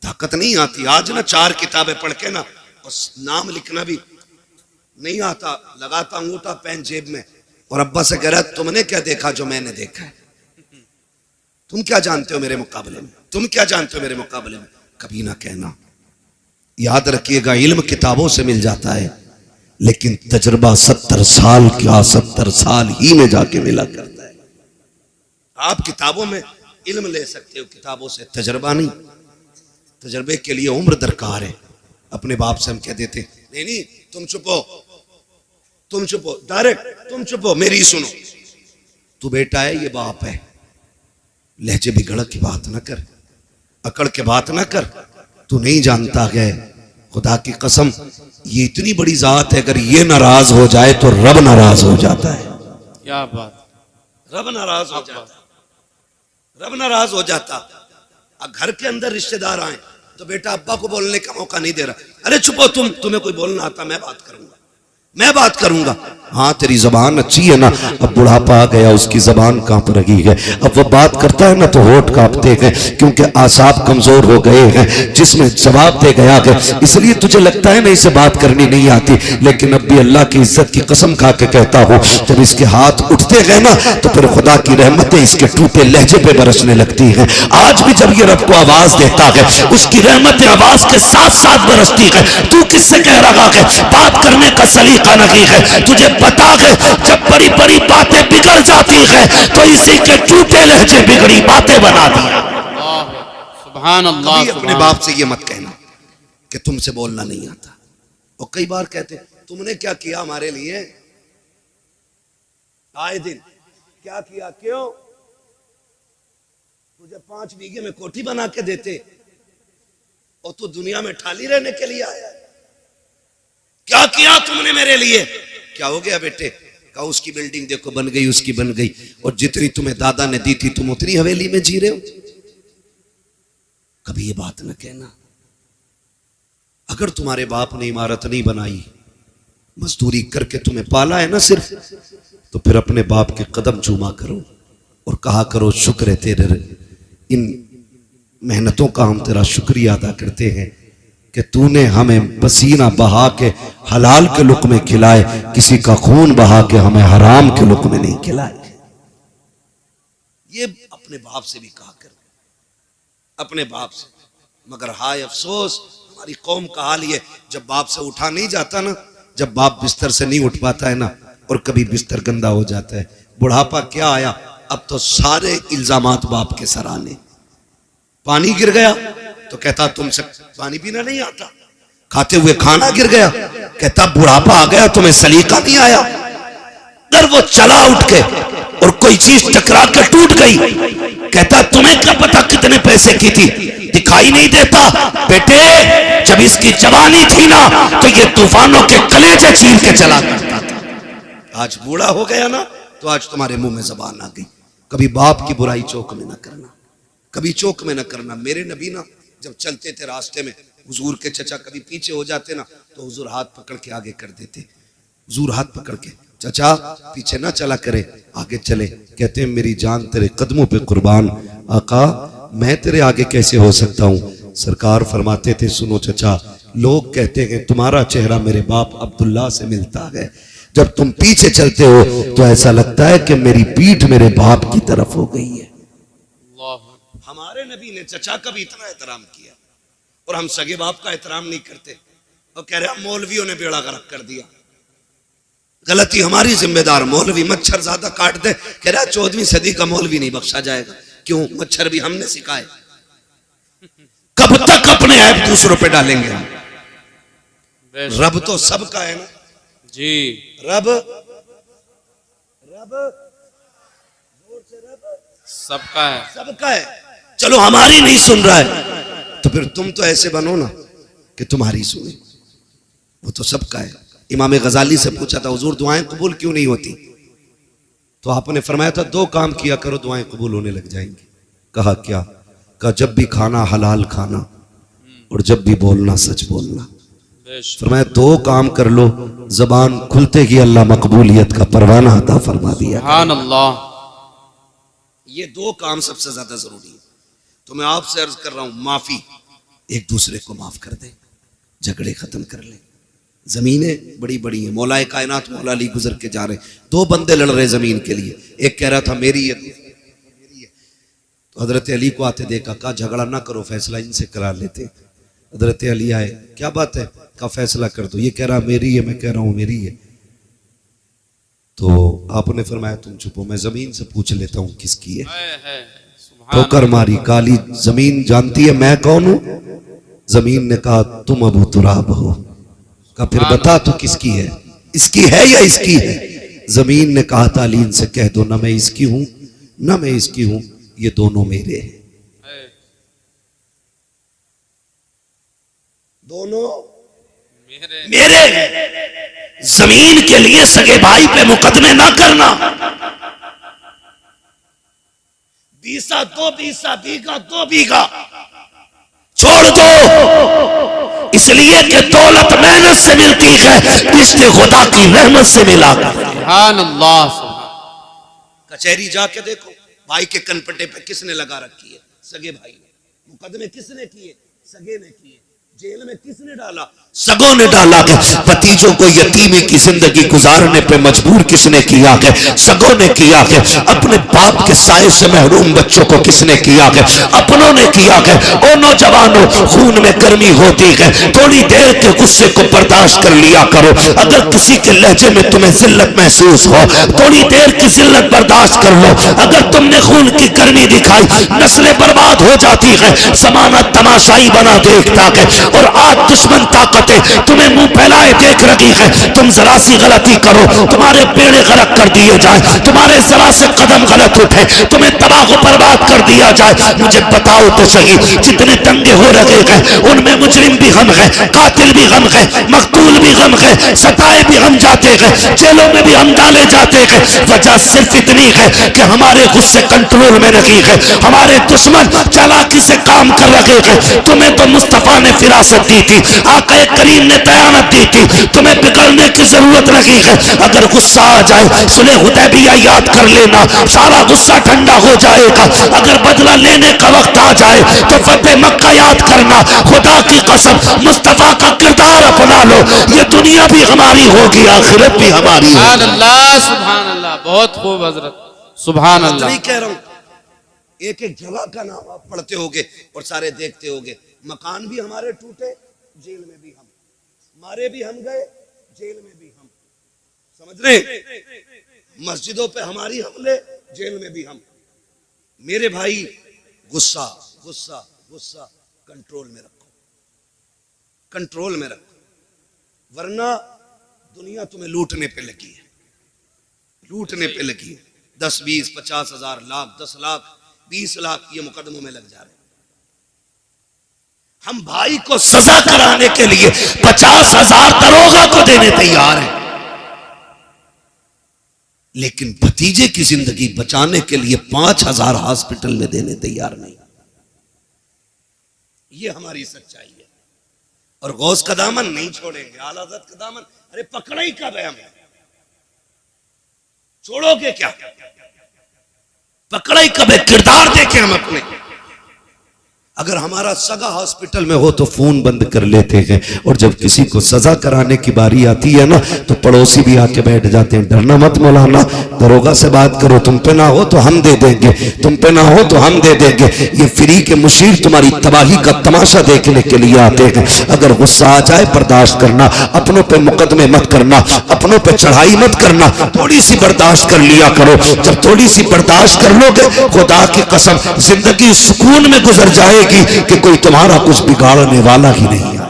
ताकत नहीं आती। आज ना 4 किताबें पढ़ के ना और नाम लिखना भी नहीं आता, लगाता अंगूठा पेन जेब में और अब्बा से कह रहा तुमने क्या देखा जो मैंने देखा है? तुम क्या जानते हो मेरे मुकाबले में? तुम क्या जानते हो मेरे मुकाबले में? कभी ना कहना। याद रखिएगा, इल्म किताबों से मिल जाता है लेकिन तजुर्बा 70 साल क्या 70 साल ही में जाके मिला करता है। आप किताबों में इल्म ले सकते हो, किताबों से तजुर्बा नहीं। तजुर्बे के लिए उम्र दरकार है। अपने बाप से हम कह देते नहीं तुम चुपो, तुम चुपो, डायरेक्ट तुम चुपो, मेरी सुनो। तू बेटा है, ये बाप है। लहजे बिगड़ की बात ना कर, अकड़ के बात ना कर। तू नहीं जानता है, खुदा की कसम ये इतनी बड़ी जात है, अगर ये नाराज हो जाए तो रब नाराज हो जाता है।
क्या बात,
रब नाराज हो जाता, रब नाराज हो जाता। अब घर के अंदर रिश्तेदार आए तो बेटा अब्बा को बोलने का मौका नहीं दे रहा। अरे चुपो तुम, तुम्हें कोई बोलना आता, मैं बात करूंगा, मैं बात करूंगा। हाँ तेरी जबान अच्छी है ना, अब बुढ़ापा आ गया उसकी जबान कांप रही है। अब वो बात करता है ना तो होठ कांपते हैं क्योंकि आसाब कमजोर हो गए हैं, जिसमें जवाब दे गया है। इसलिए तुझे लगता है ना इसे बात करनी नहीं आती, लेकिन अब भी अल्लाह की इज्जत की कसम खा के कहता हूँ जब इसके हाथ उठते गए ना तो फिर खुदा की रहमतें इसके टूटे लहजे पे बरसने लगती हैं। आज भी जब ये रब को आवाज देता है उसकी रहमतें आवाज के साथ साथ बरसती है। तू किससे कह रहा है? बात करने का सलीका नहीं है। तुझे पता है जब बड़ी बड़ी बातें बिगड़ जाती है तो इसी के टूटे लहजे बिगड़ी बातें बना दी।
सुभान अल्लाह।
अपने बाप से ये मत कहना कि तुमसे बोलना नहीं आता। और कई बार कहते तुमने क्या किया हमारे लिए? आए दिन क्या किया? क्यों? तुझे 5 बीघे में कोठी बना के देते और तू दुनिया में ठाली रहने के लिए आया। क्या किया तुमने मेरे लिए? क्या हो गया बेटे? कहा उसकी बिल्डिंग देखो बन गई, उसकी बन गई, और जितनी तुम्हें दादा ने दी थी तुम उतनी हवेली में जी रहे हो। कभी ये बात न कहना। अगर तुम्हारे बाप ने इमारत नहीं बनाई, मजदूरी करके तुम्हें पाला है ना सिर्फ, तो फिर अपने बाप के कदम चूमा करो और कहा करो शुक्र है तेरे, इन मेहनतों का हम तेरा शुक्रिया अदा करते हैं कि तूने हमें पसीना बहा के हलाल के लुक़्मे खिलाए, किसी का खून बहा के हमें हराम के लुक़्मे नहीं खिलाए। ये अपने बाप से भी कहा कर, अपने बाप से। मगर हाय अफसोस, हमारी कौम का हाल ये, जब बाप से उठा नहीं जाता ना, जब बाप बिस्तर से नहीं उठ पाता है ना, और कभी बिस्तर गंदा हो जाता है, बुढ़ापा क्या आया, अब तो सारे इल्जामात बाप के सर आने। पानी गिर गया तो कहता तुमसे पानी पीना नहीं आता, खाते हुए खाना गिर गया कहता बुढ़ापा आ गया तुम्हें सलीका नहीं आया। अगर वो चला उठ के और कोई चीज टकरा के टूट गई, कहता तुम्हें क्या पता कितने पैसे की थी, दिखाई नहीं देता बेटे, जब इसकी जवानी थी ना तो ये तूफानों के कलेजे चीर के चला करता था। आज बूढ़ा हो गया ना तो आज तुम्हारे मुंह में जबान आ गई। कभी बाप की बुराई चौक में ना करना, कभी चौक में ना करना। मेरे नबी ना जब चलते थे रास्ते में, हुजूर के चचा कभी पीछे हो जाते ना तो हुजूर हाथ पकड़ के आगे कर देते। हुजूर हाथ पकड़ के, चचा पीछे ना चला करे, आगे चले। कहते हैं मेरी जान तेरे कदमों पे कुर्बान, आका मैं तेरे आगे कैसे हो सकता हूँ। सरकार फरमाते थे सुनो चचा, लोग कहते हैं तुम्हारा चेहरा मेरे बाप अब्दुल्ला से मिलता है, जब तुम पीछे चलते हो तो ऐसा लगता है कि मेरी पीठ मेरे बाप की तरफ हो गई है। हमारे नबी ने चचा का भी इतना एहतराम किया और हम सगे बाप का एहतराम नहीं करते और कह रहे मौलवियों ने बेड़ा गर्क कर दिया। गलती हमारी, जिम्मेदार मौलवी। मच्छर ज्यादा काट दे, कह रहा 14वीं सदी का मौलवी नहीं बख्शा जाएगा। क्यों? मच्छर भी हमने सिखाए। कब तक अपने ऐप दूसरों पे डालेंगे हम? रब तो सबका है ना
जी,
रब
सबका है,
सबका है। चलो हमारी नहीं सुन रहा है तो फिर तुम तो ऐसे बनो ना कि तुम्हारी सुने। वो तो सबका है। इमाम गजाली से पूछा था हुजूर दुआएं कबूल क्यों नहीं होती, तो आपने फरमाया था 2 काम किया करो दुआएं कबूल होने लग जाएंगी। कहा क्या? कहा जब भी खाना हलाल खाना और जब भी बोलना सच बोलना। फरमाया 2 काम कर लो, जबान खुलते ही अल्लाह मकबूलियत का परवाना अता फरमा दिया।
सुभान अल्लाह।
ये 2 काम सबसे ज्यादा जरूरी है। तो मैं आपसे अर्ज कर रहा हूं, माफी, एक दूसरे को माफ कर दे, झगड़े खत्म कर ले। जमीनें बड़ी बड़ी हैं, मौलाए कायनात मौला अली गुजर के जा रहे, 2 बंदे लड़ रहे जमीन के लिए। एक कह रहा था मेरी है, तो हजरत अली को आते देखा, कहा झगड़ा ना करो, फैसला इनसे करा लेते। हजरत अली आए, क्या बात है? का फैसला कर दो। ये कह रहा मेरी है, मैं कह रहा हूं मेरी है। तो आपने फरमाया तुम चुप हो, मैं जमीन से पूछ लेता हूं किसकी है। ठोकर मारी, काली जमीन जानती है मैं कौन हूं? जमीन ने कहा तुम अबू तुराब हो। कहा फिर बता तो किसकी है, इसकी है या इसकी है? जमीन ने कहा तालीन से कह दो ना मैं इसकी हूं ना मैं इसकी हूं, ये दोनों मेरे हैं। दोनों मेरे। जमीन के लिए सगे भाई पे मुकदमे ना करना। बीसा 2 बीसा, बीघा 2 बीघा छोड़ दो, इसलिए कि दौलत मेहनत से मिलती है, रिश्ते खुदा की रहमत से मिला।
सुभान अल्लाह।
कचहरी जाके देखो, भाई के कनपटे पे किसने लगा रखी है? सगे भाई ने। मुकदमे किसने किए? सगे ने किए। जेल में किसने डाला? सगों ने डाला है। भतीजों को यतीमी की जिंदगी गुजारने पे मजबूर किसने किया है? सगों ने किया है। अपने बाप के साए से महरूम बच्चों को किसने किया है? अपनों ने किया है। ओ नौजवानों, खून में गर्मी होती है, थोड़ी देर के गुस्से को बर्दाश्त कर लिया करो। अगर किसी के लहजे में तुम्हें जिल्लत महसूस हो, थोड़ी देर की जिल्लत बर्दाश्त कर लो। अगर तुमने खून की गर्मी दिखाई, नस्लें बर्बाद हो जाती है, समाना तमाशाई बना देखता है। और आज दुश्मन ताकतें तुम्हें मुंह फैलाए देख रही है। तुम जरा सी गलती करो, तुम्हारे बेड़े गरक कर दिए जाए, तुम्हारे जरा से कदम गलत उठे, तुम्हें तबाह बर्बाद कर दिया जाए। मुझे बताओ तो सही, जितने दंगे हो रहे हैं उनमें मुजरिम भी हम है, कातिल भी हम है, मकतूल भी हम है, सताए भी हम जाते हैं, जेलों में भी हम डाले जाते हैं। वजह सिर्फ इतनी है कि हमारे गुस्से कंट्रोल में नहीं है, हमारे दुश्मन चालाकी से काम कर रहे हैं। तुम्हें तो मुस्तफा ने फिरासत दी थी, आका करीम ने दयानत दी थी, तुम्हें बिगड़ने की जरूरत नहीं है। अगर गुस्सा आ जाए सुलह हुदैबिया याद कर लेना, सारा गुस्सा ठंडा हो जाएगा। अगर बदला लेने का वक्त आ जाए तो फतेह मक्का याद करना। खुदा की कसम मुस्तफा का किरदार अपना लो, ये दुनिया भी हमारी होगी, आखिरत भी हमारी होगी।
सुभान अल्लाह, बहुत खूब हजरत, सुभान अल्लाह।
नहीं कह रहा हूं, एक एक जगह का नाम आप पढ़ते होगे और सारे देखते होगे। मकान भी हमारे टूटे, जेल में भी हम, मारे भी हम गए, जेल में भी हम, समझ रहे? मस्जिदों पे हमारी हमले, जेल में भी हम। मेरे भाई गुस्सा गुस्सा गुस्सा कंट्रोल में रखो, कंट्रोल में रखो, वरना दुनिया तुम्हें लूटने पे लगी है, लूटने पे लगी है। 10, 20, 50 हजार, लाख, 10 लाख, 20 लाख ये मुकदमों में लग जा रहे हैं। हम भाई को सजा कराने के लिए 50,000 दरोगा को देने तैयार हैं, लेकिन भतीजे की जिंदगी बचाने के लिए 5,000 हॉस्पिटल में देने तैयार नहीं। ये हमारी सच्चाई है। और गौस का दामन नहीं छोड़ेंगे, आला हज़रत का दामन, अरे पकड़ा ही कब है हमें, छोड़ोगे क्या? पकड़ा ही कब है? किरदार देखें हम अपने। अगर हमारा सगा हॉस्पिटल में हो तो फोन बंद कर लेते हैं, और जब किसी को सजा कराने की बारी आती है ना तो पड़ोसी भी आके बैठ जाते हैं। डरना मत मौलाना, दरोगा से बात करो, तुम पे ना हो तो हम दे देंगे, तुम पे ना हो तो हम दे देंगे। ये फ्री के मुशीर तुम्हारी तबाही का तमाशा देखने के लिए आते हैं। अगर गुस्सा आ जाए बर्दाश्त करना, अपनों पे मुकदमे मत करना, अपनों पे चढ़ाई मत करना, थोड़ी सी बर्दाश्त कर लिया करो। जब थोड़ी सी बर्दाश्त कर लोगे, खुदा की कसम जिंदगी सुकून में गुजर जाएगी कि कोई तुम्हारा कुछ बिगाड़ने वाला ही नहीं आएगा।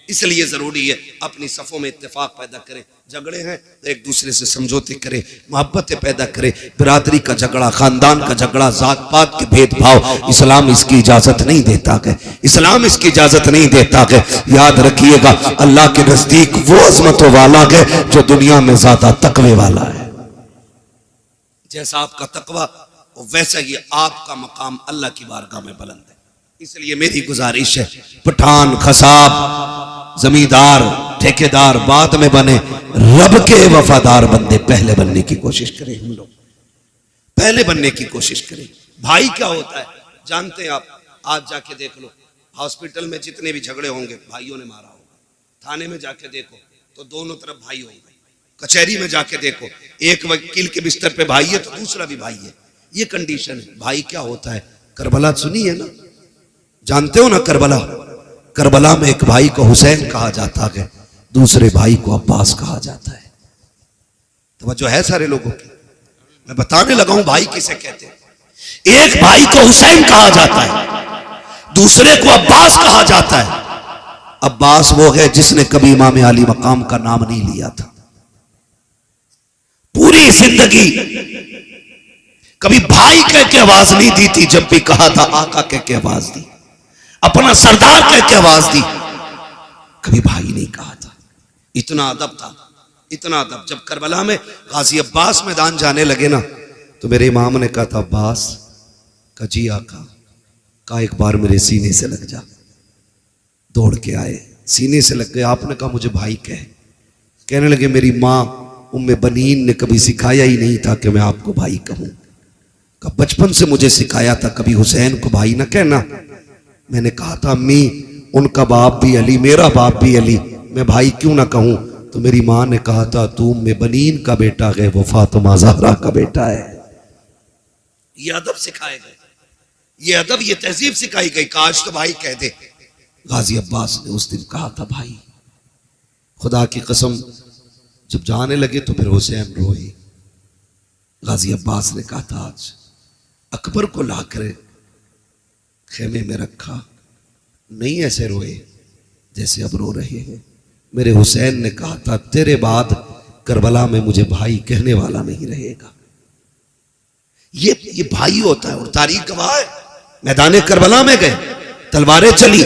इसलिए जरूरी है अपनी सफों में इत्तेफाक पैदा करें। झगड़े हैं तो एक दूसरे से समझौते करें, मोहब्बतें पैदा करें। बिरादरी का झगड़ा, खानदान का झगड़ा, जात पात के भेदभाव इस्लाम इसकी इजाजत नहीं देता है, इस्लाम इसकी इजाजत नहीं देता है। याद रखिएगा, अल्लाह के नजदीक वो अजमतों वाला है जो दुनिया में ज्यादा तकवे वाला है। जैसा आपका तकवा वैसा ही आपका मकाम अल्लाह की बारगाह में बुलंद है। इसलिए मेरी गुजारिश है, पठान, खसाब, जमींदार, ठेकेदार बाद में बने, रब के वफादार बंदे पहले बनने की कोशिश करें। हम लोग पहले बनने की कोशिश करें। भाई क्या होता है जानते हैं आप? आज जाके देख लो, हॉस्पिटल में जितने भी झगड़े होंगे भाइयों ने मारा होगा। थाने में जाके देखो तो दोनों तरफ भाई होंगे। कचहरी में जाके देखो, एक वकील के बिस्तर पे भाई है तो दूसरा भी भाई है। ये कंडीशन है। भाई क्या होता है? करबला सुनी है ना, जानते हो ना करबला? करबला में एक भाई को हुसैन कहा जाता है, दूसरे भाई को अब्बास कहा जाता है। तो जो है सारे लोगों की, मैं बताने लगा हूं भाई किसे कहते हैं। एक भाई को हुसैन कहा जाता है, दूसरे को अब्बास कहा जाता है। अब्बास वो है जिसने कभी इमाम अली मकाम का नाम नहीं लिया था, पूरी जिंदगी कभी भाई कह के आवाज नहीं दी थी, जब भी कहा था आका कह के आवाज दी, अपना सरदार कह के आवाज दी, कभी भाई नहीं कहा था। इतना अदब था, इतना अदब। जब करबला में गाजी अब्बास मैदान जाने लगे ना तो मेरे इमाम ने कहा था, अब्बास का जी आका का एक बार मेरे सीने से लग जा। दौड़ के आए, सीने से लग गए। आपने कहा मुझे भाई कहने लगे मेरी माँ उम्मे बनीन ने कभी सिखाया ही नहीं था कि मैं आपको भाई कहूं। बचपन से मुझे सिखाया था कभी हुसैन को भाई ना कहना। मैंने कहा था अम्मी उनका बाप भी अली, मेरा बाप भी अली, मैं भाई क्यों ना कहूं? तो मेरी माँ ने कहा था तू में बनीन का बेटा है, वो फातिमा ज़हरा का बेटा है। ये अदब सिखाए गए, ये अदब, ये तहजीब सिखाई गई। काश तो भाई कह दे। गाजी अब्बास ने उस दिन कहा था भाई। खुदा की कसम जब जाने लगे तो फिर हुसैन रोए। गाजी अब्बास ने कहा था आज अकबर को लाकर खेमे में रखा, नहीं ऐसे रोए जैसे अब रो रहे हैं। मेरे हुसैन ने कहा था तेरे बाद करबला में मुझे भाई कहने वाला नहीं रहेगा। ये भाई होता है। और तारीख गवाह है, मैदान करबला में गए, तलवारें चली,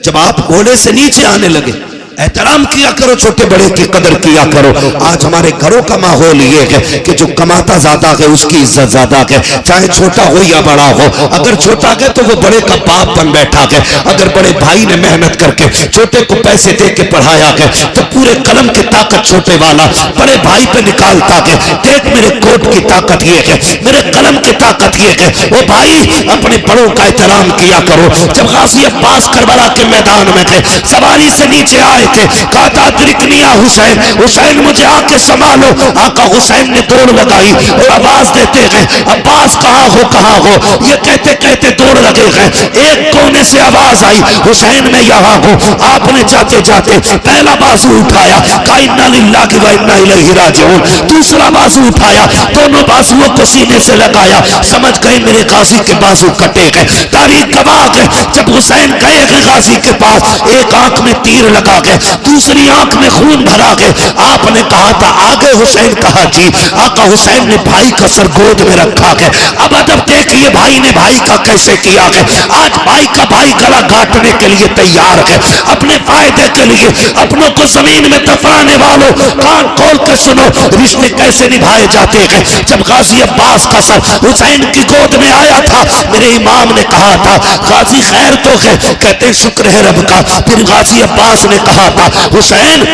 जब आप घोड़े से नीचे आने लगे, एहतराम किया करो, छोटे बड़े की कदर किया करो। आज हमारे घरों का माहौल ये है कि जो कमाता ज्यादा है उसकी इज्जत ज्यादा है, चाहे छोटा हो या बड़ा हो। अगर छोटा है तो वो बड़े का बाप बन बैठा है। अगर बड़े भाई ने मेहनत करके छोटे को पैसे दे के पढ़ाया है तो पूरे कलम की ताकत छोटे वाला बड़े भाई पे निकालता है। देख मेरे कोट की ताकत ये है, मेरे कलम की ताकत ये है। वो भाई अपने बड़ों का एहतराम किया करो। जब गाजी अब्बास करबला के मैदान में थे, सवारी से नीचे आए थे, कहा था अदरिकनिया हुसैन, हुसैन मुझे आके संभालो। आका हुसैन ने दौड़ लगाई और आवाज देते हैं अब्बास कहाँ हो। ये कहते कहते दौड़ लगे हैं। एक कोने से आवाज आई हुसैन मैं यहाँ हूँ। आपने जाते जाते पहला बाजू उठाया, कहा इन्ना लिल्लाहि व इन्ना इलैहि राजिऊन। दूसरा बाजू उठाया, दोनों बाजुओं को सीने से लगाया, समझ गए मेरे गाजी के बाजू कटे गए। तारीख गवाह है, जब हुसैन गए हैं गाजी के पास, एक आंख में तीर लगा गए, दूसरी आंख में खून भरा गए। आपने कहा था आगे हुसैन कहा जी। आका हुसैन ने भाई का सर गोद में रखा है। अब अदब देखिए भाई ने भाई का कैसे किया है। आज भाई का भाई गला काटने के लिए तैयार है, अपने फायदे के लिए अपनों को जमीन में दफनाने वालों कान खोल कर सुनो रिश्ते कैसे निभाए जाते हैं। जब गाजी अब्बास का सर हुसैन की गोद में आया था, मेरे इमाम ने कहा था गाजी खैर तो है, कहते शुक्र है रब का। फिर गाजी अब्बास ने कहा था हुसैन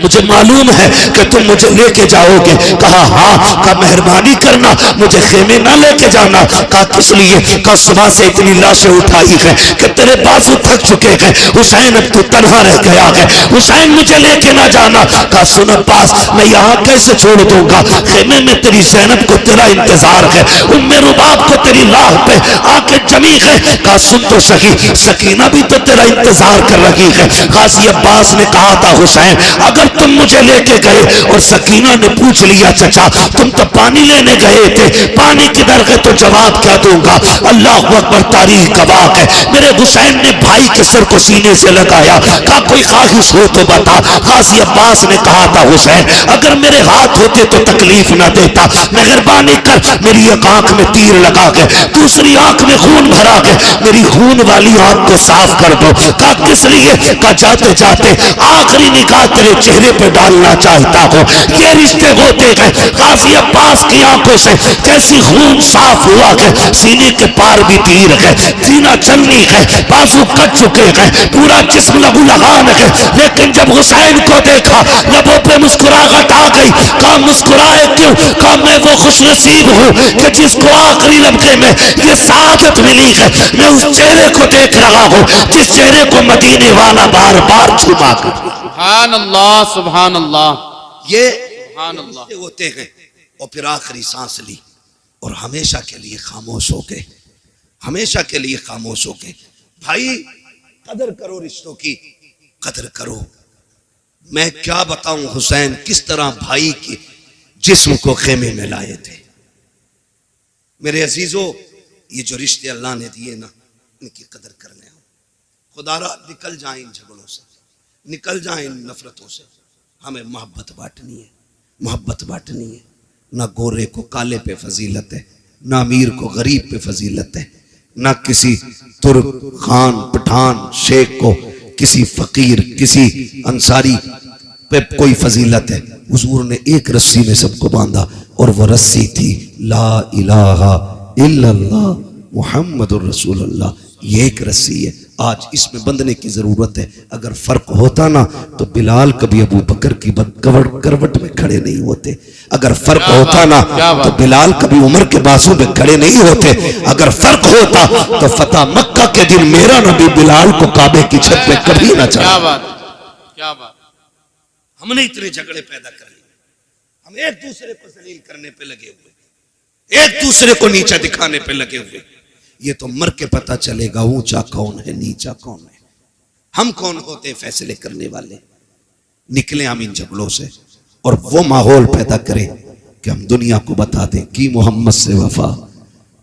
मुझे मालूम है कि तुम मुझे लेके जाओगे। कहा हाँ। कहा मेहरबानी करना मुझे खेमे ना लेके जाना। कहा किस लिए? कहा सुबह से इतनी लाशें उठाई है कि तेरे बाजू थक चुके हैं हुसैन, अब तू तन्हा रह गया है, हुसैन मुझे लेके ना जाना। कहा सुन अब्बास मैं यहाँ कैसे छोड़ दूंगा, खेमे में तेरी ज़ैनब को तेरा इंतजार है, उम्मे रुबाब को तेरी राह पे आके जमी है। कहा सुन तो सही, सकीना भी तो तेरा इंतजार कर रही है। गाजी अब्बास ने कहा था हुसैन अगर तुम मुझे लेके गए और सकीना ने पूछ लिया चचा तुम तो पानी लेने गए थे, पानी किधर गए, तो जवाब क्या दूंगा। अल्लाह अकबर, तारीख गवाह है। मेरे हुसैन ने भाई के सर को सीने से लगाया, कहा कोई ख्वाहिश हो तो बता। गाजी अब्बास ने कहा था हुसैन अगर मेरे हाथ होते तो तकलीफ ना देता, मेहरबानी कर मेरी एक आंख में तीर लगा के दूसरी आंख में खून भरा के मेरी खून वाली आंख को साफ कर दो। कहा किस लिए? कहा जाते जाते आखिरी निगाह तेरे चेहरे पे डालना चाहता हूँ। ये रिश्ते होते हैं। गाजी अब्बास की आंखों से कैसी खून साफ हुआ है, सीने के पार भी तीर है, सीना चलनी है, बाजू कट चुके हैं, पूरा जिस्म लहू लहान है। लेकिन जब हुसैन को देखा लबों पे मुस्कुराहट आ गई। कहा मुस्कुराए क्यों? कहा मैं वो खुश नसीब हूँ कि जिसको आखिरी लम्हे में ये सादत मिली है। मैं उस चेहरे को देख रहा हूँ जिस चेहरे को मदीने वाला बार बार छुपा कर।
सुभान अल्लाह, सुभान अल्लाह।
ये
अल्लाह
होते हैं। और फिर आखिरी सांस ली और हमेशा के लिए खामोश हो गए, हमेशा के लिए खामोश हो गए। भाई कदर करो, रिश्तों की कदर करो। मैं क्या बताऊं हुसैन किस तरह भाई के जिस्म को खेमे में लाए थे। मेरे अजीजों ये जो रिश्ते अल्लाह ने दिए ना, इनकी कदर करने हो। खुदारा निकल जाए इन झगड़ों से, निकल जाए इन नफरतों से। हमें मोहब्बत बांटनी है, मोहब्बत बांटनी है। ना गोरे को काले पे फजीलत है, ना अमीर को गरीब पे फजीलत है, ना किसी तुर्क खान पठान शेख को किसी फकीर किसी अंसारी पे कोई फजीलत है। हुजूर ने एक रस्सी में सबको बांधा और वो रस्सी थी ला इलाहा इल्लल्लाह मुहम्मदुर रसूलुल्लाह। ये एक रस्सी है, आज इसमें बंधने की जरूरत है। अगर फर्क होता ना तो बिलाल कभी अबू बकर की करवट में खड़े नहीं होते। अगर फर्क होता ना तो बिलाल कभी उमर के बाजू में खड़े नहीं होते। अगर फर्क होता तो फतह मक्का के दिन मेरा नबी बिलाल को काबे की छत पे कभी ना चढ़ा।
क्या बात, क्या बात।
हमने इतने झगड़े पैदा कर लिए, हम एक दूसरे को जलील करने पे लगे हुए, एक दूसरे को नीचा दिखाने पे लगे हुए। ये तो मर के पता चलेगा ऊंचा कौन है नीचा कौन है। हम कौन होते फैसले करने वाले। निकले हम इन झगड़ों से और वो माहौल पैदा करें कि हम दुनिया को बता दें कि मोहम्मद से वफा,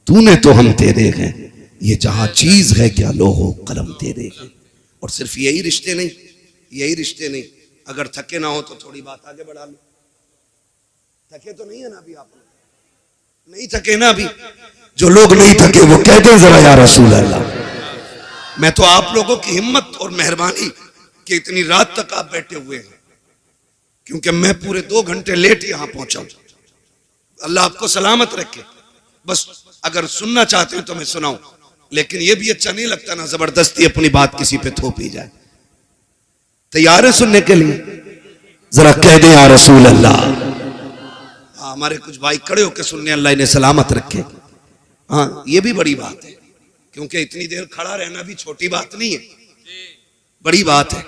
तूने तो हम तेरे हैं, ये जहां चीज है क्या लोहो कलम तेरे हैं। और सिर्फ यही रिश्ते नहीं, अगर थके ना हो तो थोड़ी बात आगे बढ़ा लो। थके तो नहीं है ना अभी, आप नहीं थके ना अभी? जो लोग नहीं थके वो कहते हैं जरा या रसूल अल्लाह। मैं तो आप लोगों की हिम्मत और मेहरबानी कि इतनी रात तक आप बैठे हुए हैं, क्योंकि मैं पूरे 2 घंटे लेट यहां पहुंचा हूं। अल्लाह आपको सलामत रखे। बस अगर सुनना चाहते हो तो मैं सुनाऊं, लेकिन यह भी अच्छा नहीं लगता ना जबरदस्ती अपनी बात किसी पे थोपी जाए। तैयार है सुनने के लिए? जरा कह दे या रसूल अल्लाह। हाँ, हमारे कुछ भाई खड़े होकर सुनने, अल्लाह इन्हें सलामत रखे। हाँ, ये भी बड़ी बात है, क्योंकि इतनी देर खड़ा रहना भी छोटी बात नहीं है, बड़ी बात है।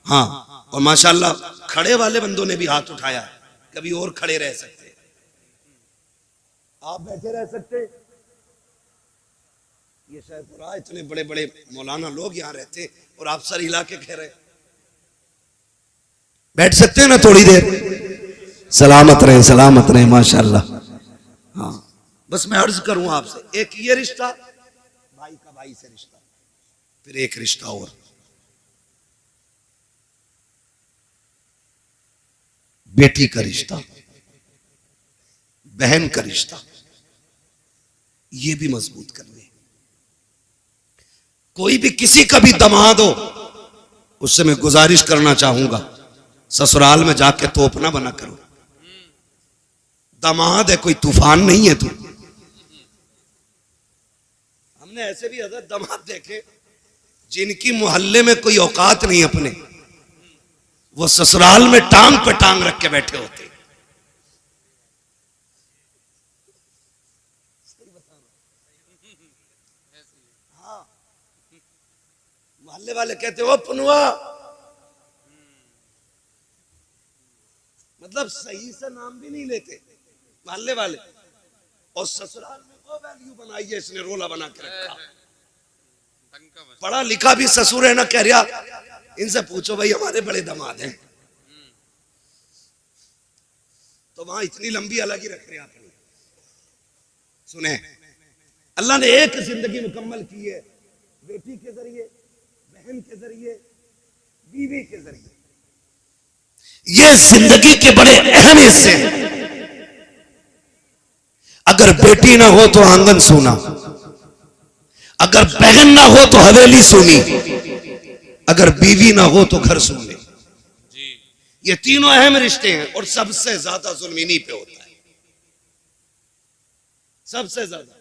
हाँ, और माशाल्लाह खड़े वाले बंदों ने भी हाथ उठाया है। कभी और खड़े रह सकते, आप बैठे रह सकते। ये शायद इतने बड़े बड़े मौलाना लोग यहाँ रहते और आप सर हिला के कह रहे बैठ सकते हैं ना थोड़ी देर? सलामत रहे माशाल्लाह। हाँ, बस मैं अर्ज करूं आपसे, एक ये रिश्ता भाई का भाई से रिश्ता, फिर एक रिश्ता और बेटी का रिश्ता, बहन का रिश्ता, ये भी मजबूत करने। कोई भी किसी का भी दामाद हो, उससे मैं गुजारिश करना चाहूंगा, ससुराल में जाके तोप ना बना करो। दामाद है, कोई तूफान नहीं है तू। हमने ऐसे भी हज़रत दामाद देखे जिनकी मोहल्ले में कोई औकात नहीं अपने, वो ससुराल में टांग पे टांग रख के बैठे होते। हाँ, मोहल्ले वाले कहते ओ पनुआ, मतलब सही से नाम भी नहीं लेते मोहल्ले वाले, और ससुराल में वो वैल्यू बनाई है इसने, रोला बना के रखा। पढ़ा लिखा भी ससुर है ना, कह रहा इनसे पूछो भाई हमारे बड़े दामाद हैं, तो वहां इतनी लंबी अलग ही रख रहे आपने। सुने, अल्लाह ने एक जिंदगी मुकम्मल की है, बेटी के जरिए, बहन के जरिए, बीवी के जरिए। ये जिंदगी के बड़े अहम हिस्से हैं। अगर बेटी ना हो तो आंगन सूना, अगर बहन ना हो तो हवेली सूनी, अगर बीवी ना हो तो घर सूने। ये तीनों अहम रिश्ते हैं, और सबसे ज्यादा जुल्म इन्हीं पे होता है, सबसे ज्यादा।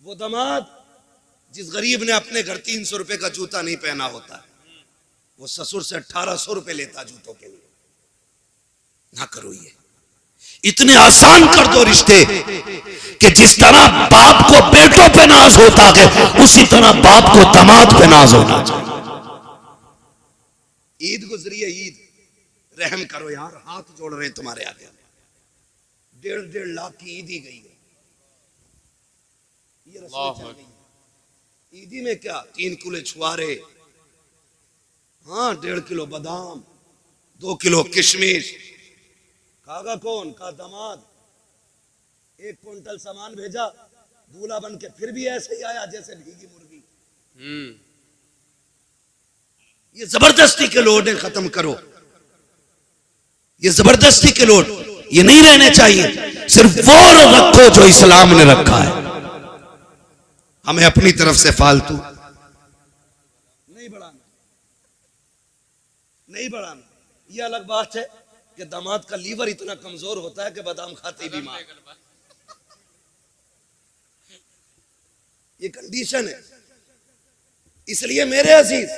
वो दामाद जिस गरीब ने अपने घर 300 रुपए का जूता नहीं पहना होता है, वो ससुर से 1800 रुपए लेता जूतों के लिए। ना करो ये, इतने आसान कर दो रिश्ते कि जिस तरह बाप को बेटों पे नाज होता है, उसी तरह बाप को दामाद पे नाज होना चाहिए। ईद गुजरी है, ईद, रहम करो यार, हाथ जोड़ रहे हैं तुम्हारे आगे। 1.5 लाख की ईद ही गई है। ये रस्में चल रही है। ईदी में क्या 3 किलो छुआरे, हाँ 1.5 किलो बादाम, 2 किलो किशमिश। खागा कौन? का दामाद। 1 क्विंटल सामान भेजा, दूल्हा बन के फिर भी ऐसे ही आया जैसे भीगी मुर्गी। ये जबरदस्ती के लोड है, खत्म करो। ये जबरदस्ती के लोड, ये नहीं रहने चाहिए। सिर्फ वो रखो जो इस्लाम ने रखा है। हमें अपनी तरफ से फालतू नहीं बढ़ाना, नहीं बढ़ाना। ये अलग बात है कि दामाद का लीवर इतना कमजोर होता है कि बादाम खाते ही बीमार। ये कंडीशन है। इसलिए मेरे अजीज,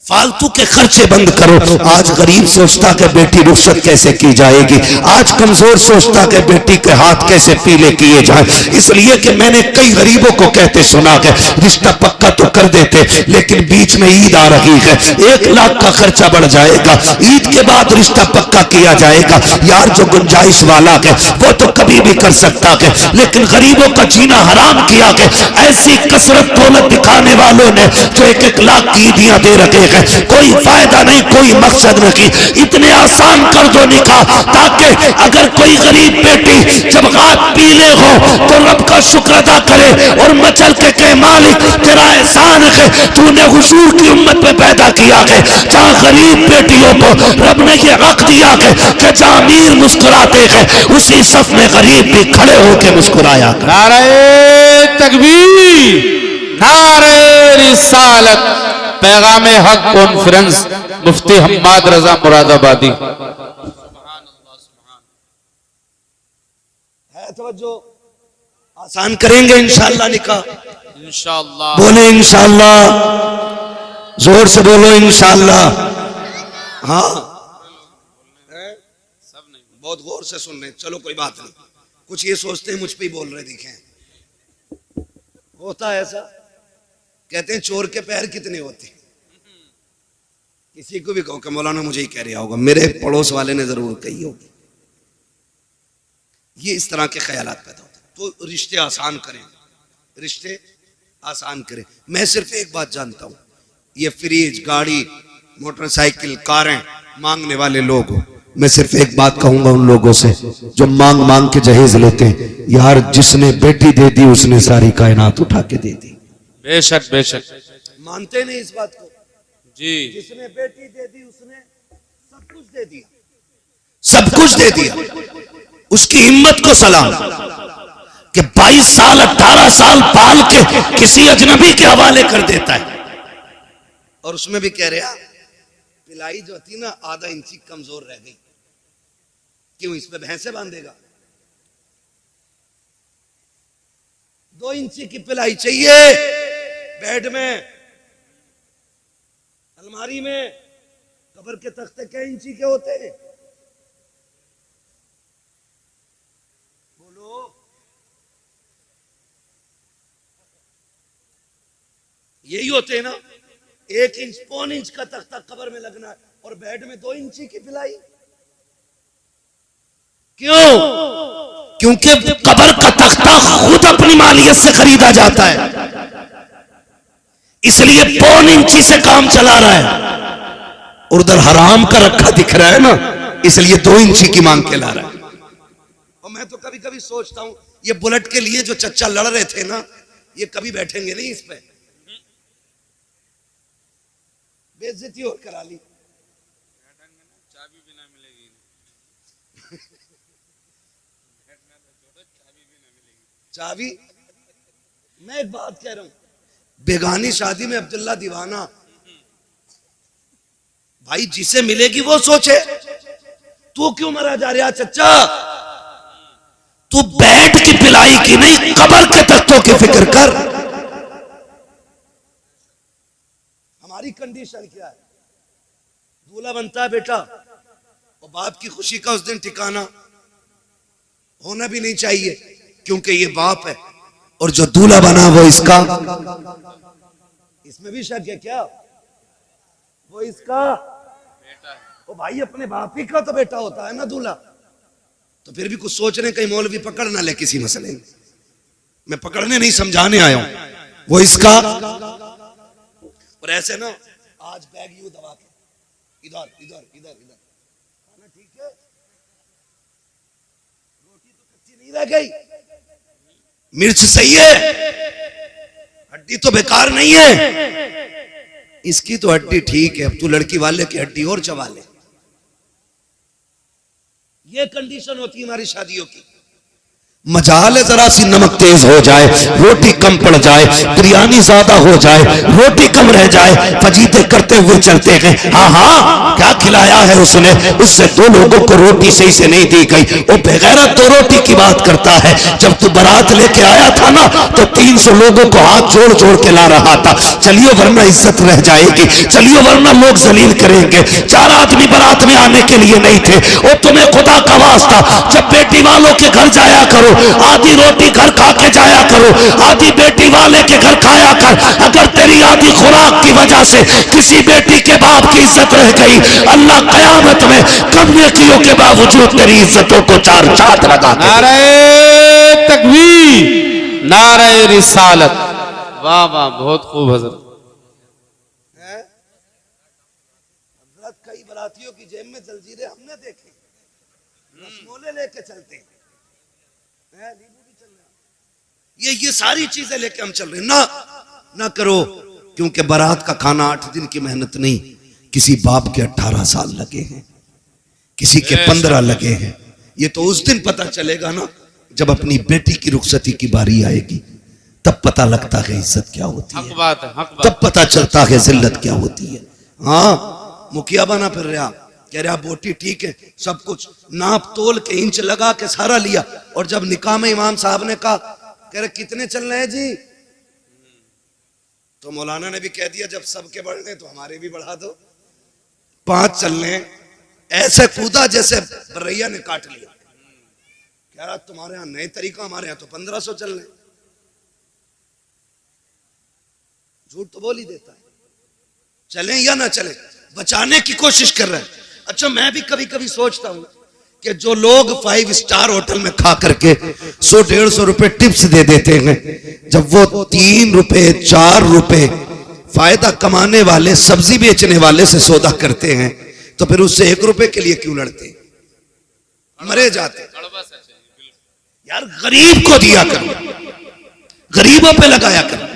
फालतू के खर्चे बंद करो। आज गरीब सोचता कि बेटी रुखसत कैसे की जाएगी, आज कमजोर सोचता कि बेटी के हाथ कैसे पीले किए जाए। इसलिए कि मैंने कई गरीबों को कहते सुना कि रिश्ता पक्का तो कर देते, लेकिन बीच में ईद आ रही है, 1 लाख का खर्चा बढ़ जाएगा, ईद के बाद रिश्ता पक्का किया जाएगा। यार जो गुंजाइश वाला है वो तो कभी भी कर सकता है, लेकिन गरीबों का जीना हराम किया है ऐसी कसरत दौलत दिखाने वालों ने, जो 1-1 लाख की ईदियां दे रखे हैं। हैं, कोई फायदा नहीं, कोई मकसद नहीं। इतने आसान कर दो निकाह, ताकि अगर कोई गरीब बेटी जब हाथ पीले हो तो रब का शुक्र अदा करे और मचल के कहे मालिक तेरा एहसान है, तूने हुजूर की उम्मत में पैदा किया है जहाँ गरीब बेटियों को रब ने ये हक दिया है कि जहाँ अमीर मुस्कुराते हैं उसी सफ में गरीब भी खड़े होकर मुस्कुराया कर।
नारे तकबीर, नारे रिसालत, पैगाम हक कॉन्फ्रेंस, मुफ्ती हम्माद रजा मुरादाबादी।
तवज्जो, आसान करेंगे इंशाअल्लाह निकाह,
इंशाअल्लाह।
बोले इंशाअल्लाह, जोर से बोलो इंशाअल्लाह। हाँ सब नहीं, बहुत गौर से सुन रहे हैं, चलो कोई बात नहीं। कुछ ये सोचते हैं मुझ पे ही बोल रहे, देखें होता है ऐसा, कहते हैं चोर के पैर कितने होते हैं। किसी को भी कहो कि मौलाना मुझे ही कह रहा होगा, मेरे पड़ोस वाले ने जरूर कही होगी। ये इस तरह के ख्यालात पैदा होते हैं। तो रिश्ते आसान करें, रिश्ते आसान करें। मैं सिर्फ एक बात जानता हूं, ये फ्रिज, गाड़ी, मोटरसाइकिल, कारें मांगने वाले लोग, मैं सिर्फ एक बात कहूंगा उन लोगों से जो मांग मांग के जहेज लेते हैं, यार जिसने बेटी दे दी उसने सारी कायनात उठा के दे दी।
बेशक बेशक,
मानते नहीं इस बात को
जी।
जिसने बेटी दे दी उसने सब कुछ दे दिया, सब कुछ दे दिया। उसकी हिम्मत को सलाम कि 22 साल 18 साल पाल के किसी अजनबी के हवाले कर देता है, और उसमें भी कह रहा पिलाई जो थी ना आधा इंची कमजोर रह गई, क्यों इस पे भैंसे बांधेगा? 2 इंची की पिलाई चाहिए बेड में, अलमारी में। कब्र के तख्ते क्या इंची के होते हैं? बोलो, यही होते हैं ना। 1 इंच, पौन इंच का तख्ता कब्र में लगना है, और बेड में 2 इंची की पिलाई। क्यों? क्योंकि कब्र का तख्ता खुद अपनी मालियत से खरीदा जाता है, इसलिए पौन इंची से काम चला रहा है। और उधर हराम का रखा दिख रहा है ना, इसलिए 2 इंची की मांग के ला रहा है। और मैं तो कभी कभी सोचता हूं, ये बुलेट के लिए जो चच्चा लड़ रहे थे ना, ये कभी बैठेंगे नहीं इस पे, बेइज्जती और करा ली।
चाबी भी ना मिलेगी,
चाबी। मैं एक बात कह रहा हूं, बेगानी शादी में अब्दुल्ला दीवाना, भाई जिसे मिलेगी वो सोचे। तू क्यों मरा जा रहा चच्चा? तू बेड की पिलाई की नहीं, कब्र के तख्तों की फिक्र कर। हमारी कंडीशन क्या है? दूल्हा बनता है बेटा, और बाप की खुशी का उस दिन ठिकाना होना भी नहीं चाहिए, क्योंकि ये बाप है, और जो दूल्हा बना वो इसका। इसमें भी शक है क्या? वो इसका
बेटा है।
वो भाई अपने बाप ही का तो बेटा होता है ना दूल्हा। तो फिर भी कुछ सोचने, कहीं मौलवी पकड़ ना ले किसी मसले में। मैं पकड़ने नहीं, समझाने आया हूं। वो इसका। और ऐसे ना आज बैग यूं दबा के इधर इधर इधर इधर, खाना ठीक है, रोटी तो कच्ची नहीं रह गई, मिर्च सही है, हड्डी तो बेकार नहीं है, इसकी तो हड्डी ठीक है, अब तू लड़की वाले की हड्डी और चबा ले। ये कंडीशन होती है हमारी शादियों की। मजाल है जरा सी नमक तेज हो जाए, रोटी कम पड़ जाए, बिरयानी ज्यादा हो जाए, रोटी कम रह जाए, फजीते करते हुए चलते गए। हाँ हाँ, क्या खिलाया है उसने, उससे 2 लोगों को रोटी सही से नहीं दी गई, वो बेगैरत 2 रोटी की बात करता है। जब तू बारात लेके आया था ना, तो 300 लोगों को हाथ जोड़ जोड़ के ला रहा था, चलियो वरना इज्जत रह जाएगी, चलियो वरना लोग जलील करेंगे। 4 आदमी बारात में आने के लिए नहीं थे। और तुम्हें खुदा का वास्ता, जब बेटी वालों के घर जाया करो, आधी रोटी घर खा के जाया करो, आधी बेटी वाले के घर खाया कर। अगर तेरी आधी खुराक की वजह से किसी बेटी के बाप की इज्जत रह गई, अल्लाह कयामत में कम नेकियों के बावजूद तेरी इज्जतों को 4 चांद लगा दे।
नारे तकबीर, नारे रिसालत। वाह वाह, बहुत खूब हजरत।
कई बरातियों की जेब में जलजीरे हमने देखे, रसमोले लेके चलते हैं, नींबू भी चल रहा, ये सारी चीजें लेके हम चल रहे हैं। ना करो, क्योंकि बारात का खाना 8 दिन की मेहनत नहीं, किसी बाप के 18 साल लगे हैं, किसी के 15 लगे हैं। ये तो उस दिन पता चलेगा ना जब अपनी बेटी की रुखसती की बारी आएगी, तब पता लगता है इज्जत क्या होती है,
हक बात है, हक बात।
तब पता चलता है जिल्लत क्या होती है। हाँ, मुखिया बना फिर रहा, कह रहा बोटी ठीक है, सब कुछ नाप तोल के इंच लगा के सारा लिया, और जब निकाह में इमाम साहब ने कहा, कह रहे कितने चल रहे हैं जी, तो मौलाना ने भी कह दिया जब सबके बढ़ रहे तो हमारे भी बढ़ा दो, 5 चल रहे हैं। ऐसे कूदा जैसे बरैया ने काट लिया। कह रहा तुम्हारे यहां नए तरीका, हमारे यहां तो 1500 चल रहे। झूठ तो बोल ही देता है, चले या ना चले, बचाने की कोशिश कर रहे हैं। अच्छा, मैं भी कभी कभी सोचता हूं कि जो लोग 5 स्टार होटल में खा करके 100-150 रुपए टिप्स दे देते हैं, जब वो 3 रुपए 4 रुपए फायदा कमाने वाले सब्जी बेचने वाले से सौदा करते हैं, तो फिर उससे 1 रुपए के लिए क्यों लड़ते, मरे जाते। यार गरीब को दिया करो, गरीबों पे लगाया करो।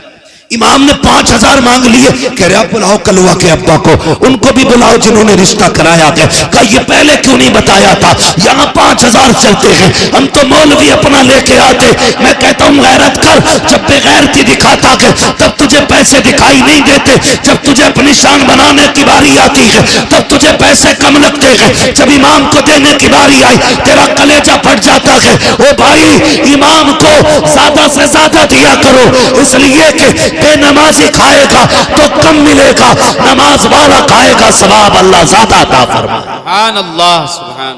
इमाम ने 5000 मांग लिए, कह रहा बुलाओ कलवा के अब्बा को, उनको भी बुलाओ जिन्होंने रिश्ता कराया गया। कहा ये पहले क्यों नहीं बताया था, यहाँ 5000 चलते हैं, हम तो मौलवी अपना लेके आते। मैं कहता हूँ गैरत कर, जब बेगैरती दिखाता है तब तुझे पैसे दिखाई नहीं देते, जब तुझे अपनी शान बनाने की बारी आती है तब तुझे पैसे कम लगते हैं। जब इमाम को देने की बारी आई तेरा कलेजा फट जाता है। ओ भाई, इमाम को ज्यादा से ज्यादा दिया करो, इसलिए कि बेनमाजी खाएगा तो कम मिलेगा, नमाज वाला खाएगा सवाब अल्लाह ज्यादा अता फरमाए।
सुभान अल्लाह, सुभान।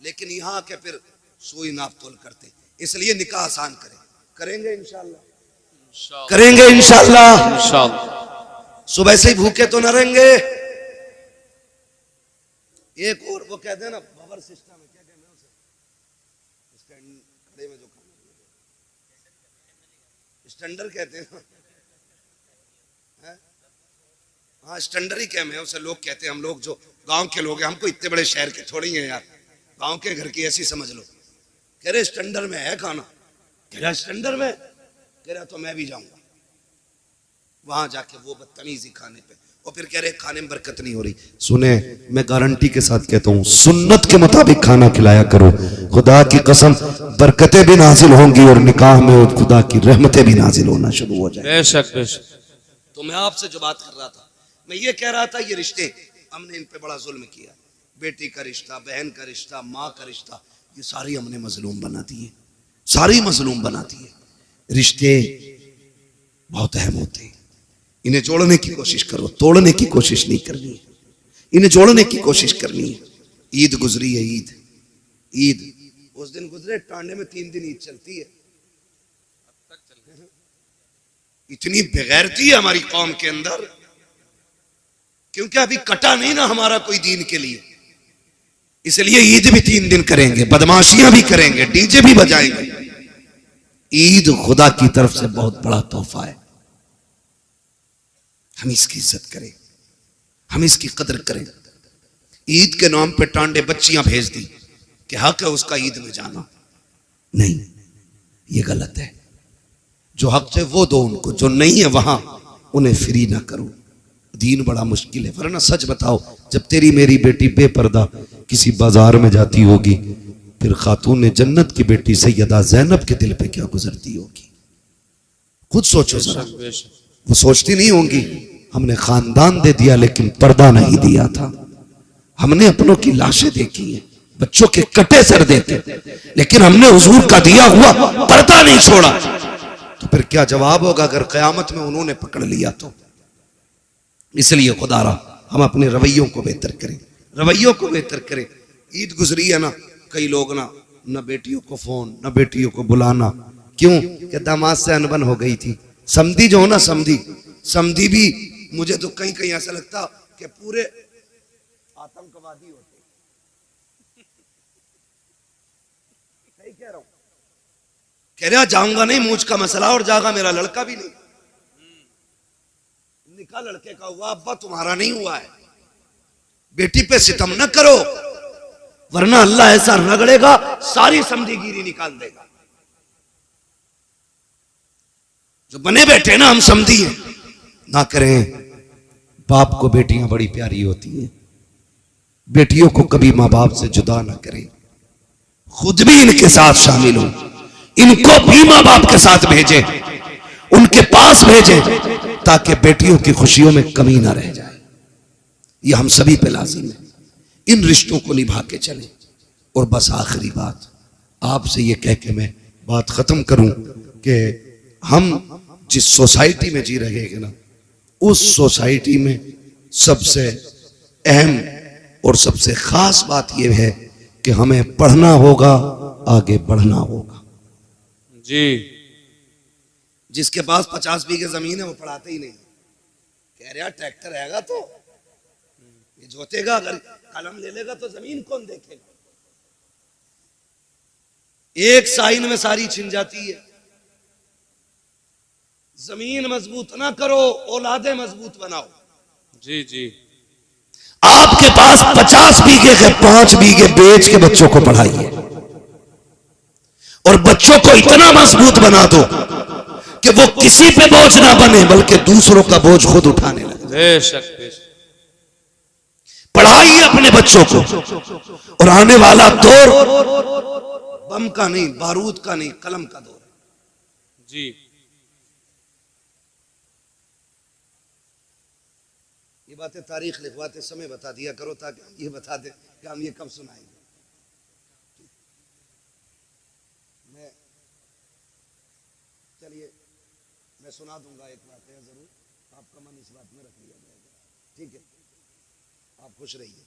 लेकिन यहाँ के फिर सुई नाप तोल करते, इसलिए निकाह आसान करेंगे इंशाअल्लाह, करेंगे इंशाअल्लाह।
इंशाअल्लाह
सुबह से ही भूखे तो न रहेंगे। एक और वो कहते हैं ना पावर सिस्टम है, क्या कहते हैं उसे, खड़े में जो स्टैंडर कहते हैं, हाँ स्टैंडर ही कहते हैं उसे लोग कहते हैं। हम लोग जो गांव के लोग हैं, हमको इतने बड़े शहर के थोड़ी हैं यार, गांव के घर की ऐसी समझ लो। कह रहे स्टैंडर में है खाना, कह रहा स्टैंडर में, कह रहा तो मैं भी जाऊंगा वहां जाके वो बदतमीजी खाने पे, और फिर कह रहे खाने में बरकत नहीं हो रही। सुने, मैं गारंटी के साथ कहता हूँ, सुन्नत के मुताबिक खाना खिलाया करो, खुदा की कसम बरकतें भी नाजिल होंगी और निकाह में खुदा की रहमतें भी नाजिल होना शुरू हो जाए।
बेशक बेशक।
तो मैं आपसे जो बात कर रहा था, मैं ये कह रहा था ये रिश्ते हमने इन पे बड़ा जुल्म किया, बेटी का रिश्ता, बहन का रिश्ता, माँ का रिश्ता, ये सारी हमने मजलूम बना दिए, सारी मजलूम बना दिए। रिश्ते बहुत अहम होते हैं, इन्हें जोड़ने की कोशिश करो, तोड़ने की कोशिश नहीं करनी है, इन्हें जोड़ने की कोशिश करनी है। ईद गुजरी है, ईद उस दिन गुजरे, टांडे में 3 दिन ईद चलती है। इतनी बेगैरती है हमारी कौम के अंदर, क्योंकि अभी कटा नहीं ना हमारा कोई दीन के लिए, इसलिए ईद भी 3 दिन करेंगे, बदमाशियां भी करेंगे, डीजे भी बजाएंगे। ईद खुदा की तरफ से बहुत बड़ा तोहफा है, हम इसकी इज्जत करें, हम इसकी कदर करें। ईद के नाम पे टांडे बच्चियां भेज दी कि हक है उसका ईद में जाना, नहीं, ये गलत है। जो हक है वो दो उनको, जो नहीं है वहां उन्हें फ्री ना करो। दीन बड़ा मुश्किल है, वरना सच बताओ, जब तेरी मेरी बेटी बेपर्दा किसी बाजार में जाती होगी, फिर खातून जन्नत की बेटी सैयदा ज़ैनब के दिल पे क्या गुजरती होगी, खुद सोचो जरा। वो सोचती नहीं होंगी हमने खानदान दे दिया लेकिन पर्दा नहीं दिया था, हमने अपनों की लाशें देखी हैं, बच्चों के कटे सर देते, लेकिन हमने हुजूर का दिया हुआ पर्दा नहीं छोड़ा। तो फिर क्या जवाब होगा अगर कयामत में उन्होंने पकड़ लिया तो। इसलिए खुदारा हम अपने रवैयों को बेहतर करें, रवैयों को बेहतर करें। ईद गुजरी है ना, कई लोग ना बेटियों को फोन, ना बेटियों को बुलाना, क्यों कि दामाद से अनबन हो गई थी। समधी जो हो ना, समधी भी मुझे तो कहीं कहीं ऐसा लगता कि पूरे आतंकवादी होते। सही कह रहा हूं, कह रहा जाऊंगा नहीं, मूछ का मसला, और जागा मेरा लड़का भी नहीं, निकाह लड़के का हुआ, अब्बा तुम्हारा नहीं हुआ है। बेटी पे सितम न करो, वरना अल्लाह ऐसा रगड़ेगा सारी समझीगिरी निकाल देगा। जो बने बैठे ना हम समझी हैं, ना करें। बाप को बेटियां बड़ी प्यारी होती हैं, बेटियों को कभी मां बाप से जुदा ना करें। खुद भी इनके साथ शामिल हो, इनको भी मां बाप के साथ भेजें, उनके पास भेजें, ताकि बेटियों की खुशियों में कमी ना रह जाए। ये हम सभी पे लाजिम है, इन रिश्तों को निभा के चलें। और बस आखिरी बात आपसे ये कह के मैं बात खत्म करूं कि हम जिस सोसाइटी में जी रहे हैं ना, उस सोसाइटी में सबसे अहम और सबसे खास बात यह है कि हमें पढ़ना होगा, आगे बढ़ना होगा।
जी।
जिसके पास 50 बीघे जमीन है वो पढ़ाते ही नहीं, कह रहा ट्रैक्टर रहेगा तो ये जोतेगा, अगर कलम ले लेगा तो जमीन कौन देखेगा। एक साइन में सारी छिन जाती है। जमीन मजबूत ना करो, औलादे मजबूत बनाओ।
जी जी।
आपके पास 50 बीघे के 5 बीघे बेच के बच्चों को पढ़ाइए और बच्चों को इतना मजबूत बना दो कि वो किसी पे बोझ ना बने, बल्कि दूसरों का बोझ खुद उठाने लगे।
बेशक बेशक।
पढ़ाइए अपने बच्चों को, और आने वाला दौर बम का नहीं, बारूद का नहीं, कलम का दौर है।
जी।
ये बातें तारीख लिखवाते समय बता दिया करो, ताकि हम ये बता दें कि हम ये कब सुनाएंगे। चलिए मैं सुना दूंगा एक बात है, जरूर आपका मन इस बात में रख लिया जाएगा, ठीक है। आप खुश रहिए,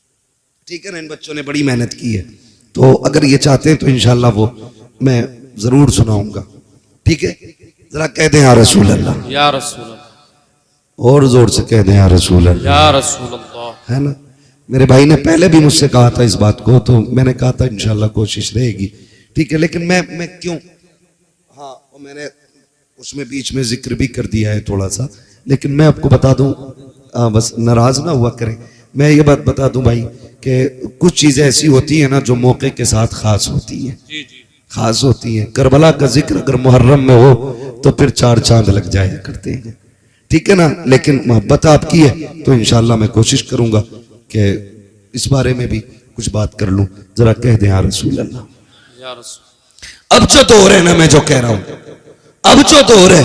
ठीक है ना। इन बच्चों ने बड़ी मेहनत की है, तो अगर ये चाहते हैं तो इंशाल्लाह वो मैं जरूर सुनाऊंगा, ठीक है। जरा कह दें या रसूल अल्लाह,
या रसूल अल्लाह।
और जोर से कह दें या रसूल अल्लाह,
या रसूल अल्लाह।
है ना। मेरे भाई ने पहले भी मुझसे कहा था इस बात को, तो मैंने कहा था इंशाल्लाह कोशिश रहेगी, ठीक है। लेकिन मैं क्यों, हाँ, और मैंने उसमें बीच में जिक्र भी कर दिया है थोड़ा सा, लेकिन मैं आपको बता दूं, बस नाराज ना हुआ करें, मैं ये बात बता दूं भाई कि कुछ चीजें ऐसी होती है ना जो मौके के साथ खास होती है,
जी जी।
खास होती है। करबला का जिक्र अगर मुहर्रम में हो तो फिर 4 चांद लग जाया करते हैं, ठीक है ना। लेकिन मोहब्बत आपकी है तो इंशाल्लाह मैं कोशिश करूंगा कि इस बारे में भी कुछ बात कर लूं। जरा कह दें या रसूल अल्लाह।
या रसूल।
अब जो दौर है ना, मैं जो कह रहा हूं, अब जो दौर है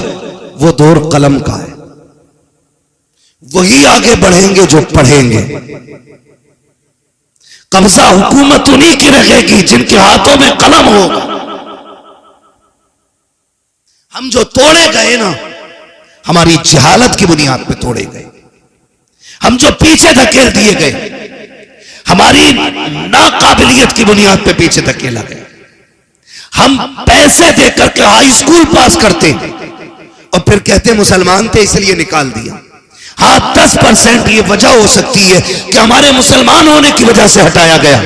वो दौर कलम का है। वही आगे बढ़ेंगे जो पढ़ेंगे। कब्जा हुकूमत उन्हीं की रहेगी जिनके हाथों में कलम होगा। हम जो तोड़े गए ना, हमारी जहालत की बुनियाद पे तोड़े गए। हम जो पीछे धकेल दिए गए, हमारी नाकाबिलियत की बुनियाद पे पीछे धकेला गया। हम पैसे देकर के हाई स्कूल पास करते और फिर कहते मुसलमान थे इसलिए निकाल दिया। हाँ, 10% ये वजह हो सकती है कि हमारे मुसलमान होने की वजह से हटाया गया,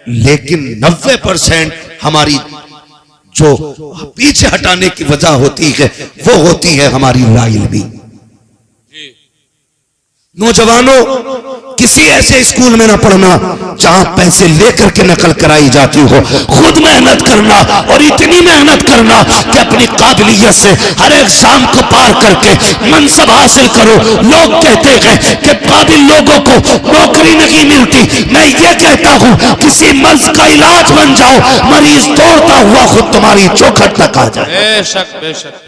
लेकिन 90% हमारी जो पीछे हटाने की वजह होती है वो होती है हमारी लाइल्मी। नौजवानों, किसी ऐसे स्कूल में ना पढ़ना जहां पैसे लेकर के नकल कराई जाती हो। खुद मेहनत करना, और इतनी मेहनत करना कि अपनी काबिलियत से हर एग्जाम को पार करके मनसब हासिल करो। लोग कहते हैं कि काबिल लोगों को नौकरी नहीं मिलती, मैं ये कहता हूं किसी मर्ज का इलाज बन जाओ, मरीज दौड़ता हुआ खुद तुम्हारी चौखट तक आ जाए।
बेशक बेशक।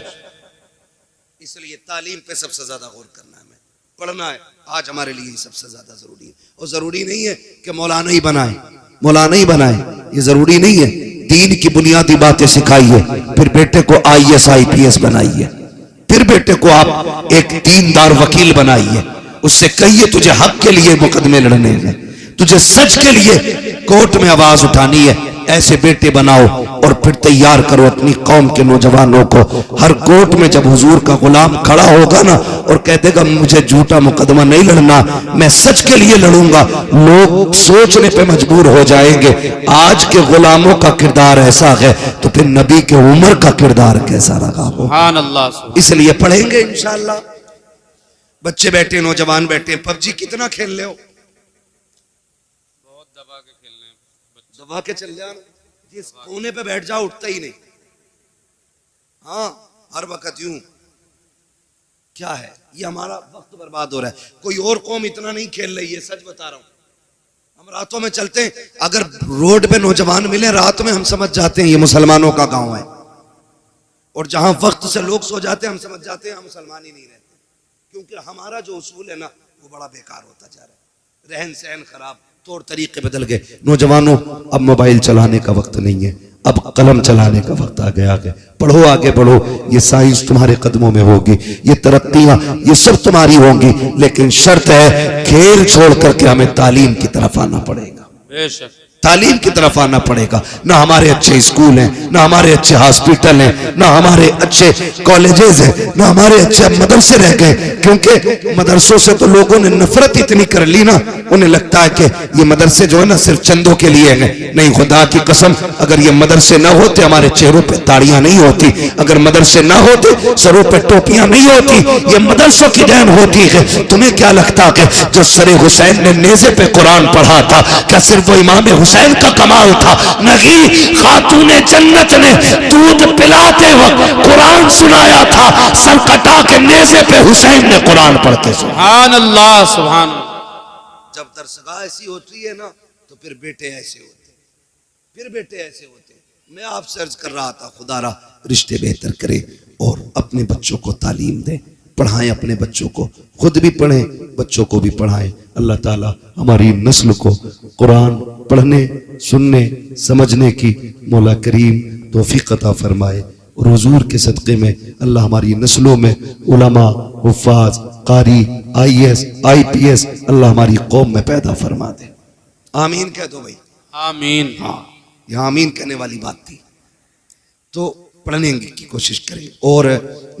इसलिए तालीम पे सबसे ज्यादा गौर करना है, पढ़ना है। आज हमारे लिए सबसे ज्यादा जरूरी है। और जरूरी नहीं है कि मौलाना ही बनाए, मौलाना ही बनाए, ये जरूरी नहीं है। दीन की बुनियादी बातें सिखाइए, फिर बेटे को IAS IPS बनाइए, फिर बेटे को आप एक दीनदार वकील बनाइए। उससे कहिए तुझे हक के लिए मुकदमे लड़ने हैं, तुझे सच के लिए कोर्ट में आवाज उठानी है। ऐसे बेटे बनाओ और फिर तैयार करो अपनी कौम के नौजवानों को। हर कोर्ट में जब हुजूर का गुलाम खड़ा होगा ना और कह देगा मुझे झूठा मुकदमा नहीं लड़ना, मैं सच के लिए लड़ूंगा, लोग सोचने पे मजबूर हो जाएंगे आज के गुलामों का किरदार ऐसा है तो फिर नबी के उमर का किरदार कैसा रहा हो।
सुभान अल्लाह।
इसलिए पढ़ेंगे इंशाअल्लाह। बच्चे बैठे, नौजवान बैठे, PUBG कितना खेल ले हो, दबा के चल जाना, जिस कोने पे बैठ जाओ उठता ही नहीं। हाँ, हर वक्त यूं। क्या है ये? हमारा वक्त बर्बाद हो रहा है। कोई और कौम इतना नहीं खेल रही है, सच बता रहा हूं। हम रातों में चलते हैं, अगर रोड पे नौजवान मिले रात में, हम समझ जाते हैं ये मुसलमानों का गांव है। और जहां वक्त से लोग सो जाते हैं, हम समझ जाते हैं हम मुसलमान ही नहीं रहते, क्योंकि हमारा जो उसूल है ना वो बड़ा बेकार होता जा रहा है। रहन सहन खराब, तौर तरीके बदल गए। नौजवानों, अब मोबाइल चलाने का वक्त नहीं है, अब कलम चलाने का वक्त आ गया। आगे पढ़ो, आगे बढ़ो। ये साइंस तुम्हारे कदमों में होगी, ये तरक्कियां, ये सब तुम्हारी होंगी, लेकिन शर्त है खेल छोड़ करके हमें तालीम की तरफ आना पड़ेगा।
बेशक
तालीम की तरफ आना पड़ेगा। ना हमारे अच्छे स्कूल हैं, ना हमारे अच्छे हॉस्पिटल हैं, ना हमारे अच्छे कॉलेजेस हैं, ना हमारे अच्छे मदरसे रह गए। क्योंकि मदरसों से तो लोगों ने नफरत इतनी कर ली ना, उन्हें लगता है कि ये मदरसे जो है ना सिर्फ चंदों के लिए हैं। नहीं, खुदा की कसम, अगर ये मदरसे ना होते हमारे चेहरों पे ताड़ियां नहीं होती, अगर मदरसे ना होते सरों पे टोपियां नहीं होती, ये मदरसों की देन होती है। तुम्हें क्या लगता है कि जो सरे हुसैन ने नेज़े पे कुरान पढ़ा था, क्या सिर्फ वो इमाम हुसैन का कमाल था? नहीं, खातूने जन्नत ने दूध पिलाते वक्त कुरान सुनाया था, सर कटा के नेज़े पे हुसैन ने कुरान पढ़ते।
सुभान अल्लाह, सुभान।
जब दरसगाह ऐसी होती है ना तो फिर बेटे ऐसे होते, फिर बेटे ऐसे होते। मैं आपसे अर्ज कर रहा था, खुदारा रिश्ते बेहतर करे और अपने बच्चों को तालीम दे, पढ़ाएं अपने बच्चों को, खुद भी पढ़ें, बच्चों को भी पढ़ाएं। अल्लाह ताला हमारी नस्ल को कुरान पढ़ने, सुनने, समझने की मौला करीम तौफीक अता फरमाए। और हुजूर के सदक़े में अल्लाह हमारी नस्लों में उलमा, हुफ़ाज़, कारी, IAS, IPS अल्लाह हमारी कौम में पैदा फरमा दे। आमीन कह दो भाई,
आमीन।
हाँ, यह आमीन कहने वाली बात थी। तो पढ़ने की कोशिश करें। और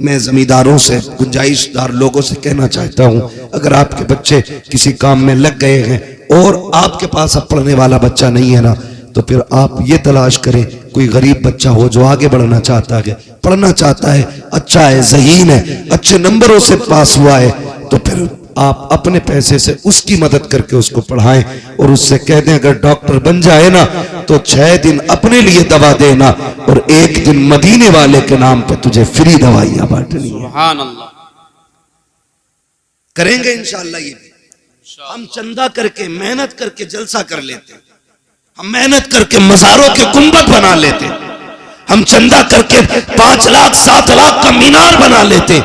मैं जमींदारों से, गुंजाइशदार लोगों से कहना चाहता हूं, अगर आपके बच्चे किसी काम में लग गए हैं और आपके पास अब पढ़ने वाला बच्चा नहीं है ना, तो फिर आप ये तलाश करें कोई गरीब बच्चा हो जो आगे बढ़ना चाहता है, पढ़ना चाहता है, अच्छा है, ज़हीन है, अच्छे नंबरों से पास हुआ है, तो फिर आप अपने पैसे से उसकी मदद करके उसको पढ़ाएं और उससे कह दें अगर डॉक्टर बन जाए ना तो 6 दिन अपने लिए दवा देना और 1 दिन मदीने वाले के नाम पे तुझे फ्री दवाइयां बांटनी है।
सुभान अल्लाह।
करेंगे इंशाअल्लाह। ये हम चंदा करके, मेहनत करके जलसा कर लेते हैं, हम मेहनत करके मज़ारों के गुंबद बना लेते, हम चंदा करके 5 लाख 7 लाख का मीनार बना लेते।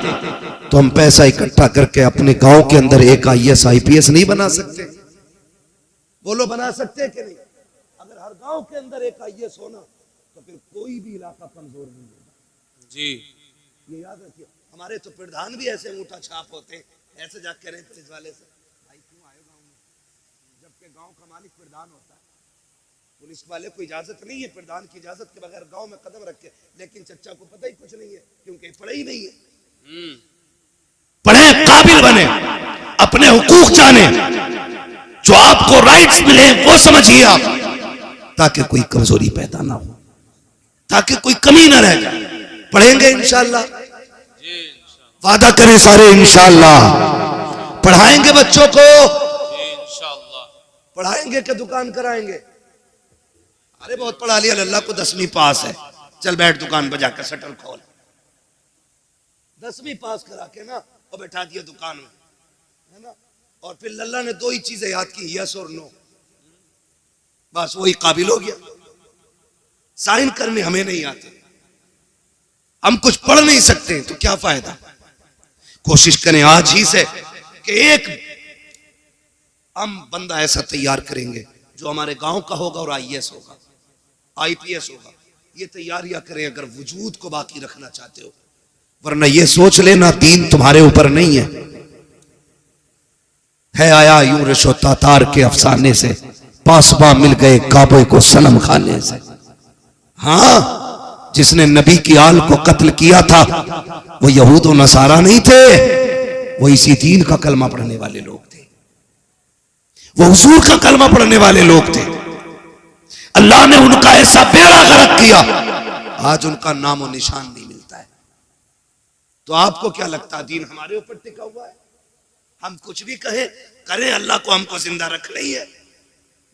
तो हम पैसा इकट्ठा करके अपने गांव के अंदर एक IAS IPS नहीं बना सकते? बोलो, बना सकते कि नहीं? अगर हर गांव के अंदर एक IAS होना तो फिर कोई भी इलाका कमजोर नहीं होगा।
जी,
ये याद रखिए। हमारे तो प्रधान भी ऐसे अंगूठा छाप होते हैं, ऐसे जाके कह रहे हैं पुलिस वाले से, भाई क्यों आए गांव में? जबकि गांव का मालिक प्रधान होता है, पुलिस वाले को इजाजत नहीं है प्रधान की इजाजत के बगैर गांव में कदम रखे। लेकिन चच्चा को पता ही कुछ नहीं है, क्योंकि पढ़े ही नहीं है। पढ़े, काबिल बने, अपने हुकूक जाने, जो आपको राइट्स मिले वो समझिए आप, ताकि कोई कमजोरी पैदा ना हो, ताकि कोई कमी ना रह जाए। पढ़ेंगे इंशाअल्लाह, वादा करें सारे इंशाअल्लाह। पढ़ाएंगे बच्चों को,
इंशाअल्लाह।
पढ़ाएंगे कि दुकान कराएंगे? अरे बहुत पढ़ा लिया, अल्लाह को 10वीं पास है, चल बैठ दुकान पर जाकर शटर खोल। 10वीं पास करा के ना और बैठा दिया दुकान में, है ना? और फिर लल्ला ने 2 ही चीजें याद की, यस और नो, बस वही काबिल हो गया। साइन करने हमें नहीं आते, हम कुछ पढ़ नहीं सकते, तो क्या फायदा? कोशिश करें आज ही से कि एक हम बंदा ऐसा तैयार करेंगे जो हमारे गांव का होगा और IAS होगा, IPS होगा। ये तैयारियां करें अगर वजूद को बाकी रखना चाहते हो, वरना ये सोच लेना दीन तुम्हारे ऊपर नहीं है आया यूं रिशो तातार के अफसाने से, पासबा मिल गए काबे को सनम खाने से। हाँ, जिसने नबी की आल को कत्ल किया था वो यहूद और नसारा नहीं थे, वो इसी दीन का कलमा पढ़ने वाले लोग थे, वो हुजूर का कलमा पढ़ने वाले लोग थे। अल्लाह ने उनका ऐसा बेड़ा गर्क किया, आज उनका नामो निशान नहीं मिलता है। तो आपको क्या लगता है दीन हमारे ऊपर टिका हुआ है? हम कुछ भी करें, अल्लाह को हमको जिंदा रख रही है।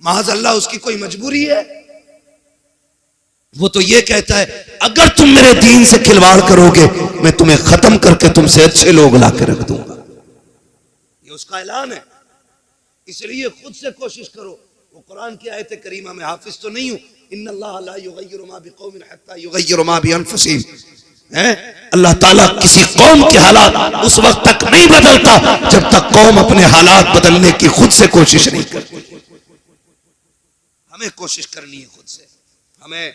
माज अल्लाह उसकी कोई मजबूरी है? वो तो ये कहता है अगर तुम मेरे दीन से खिलवाड़ करोगे मैं तुम्हें खत्म करके तुमसे अच्छे लोग ला के रख दूंगा। ये उसका ऐलान है। इसलिए खुद से कोशिश करो। वो कुरान की आयत करीमा में हाफिज तो नहीं हूं, इन्नल्लाह ला युगय्यिरु मा बिकौमिन हत्ता युगय्यिरु मा बिअनफुसिहिम, अल्लाह ताला किसी कौम के हालात उस वक्त तक नहीं बदलता जब तक कौम अपने हालात बदलने की खुद से कोशिश नहीं करती। हमें कोशिश करनी है खुद से। हमें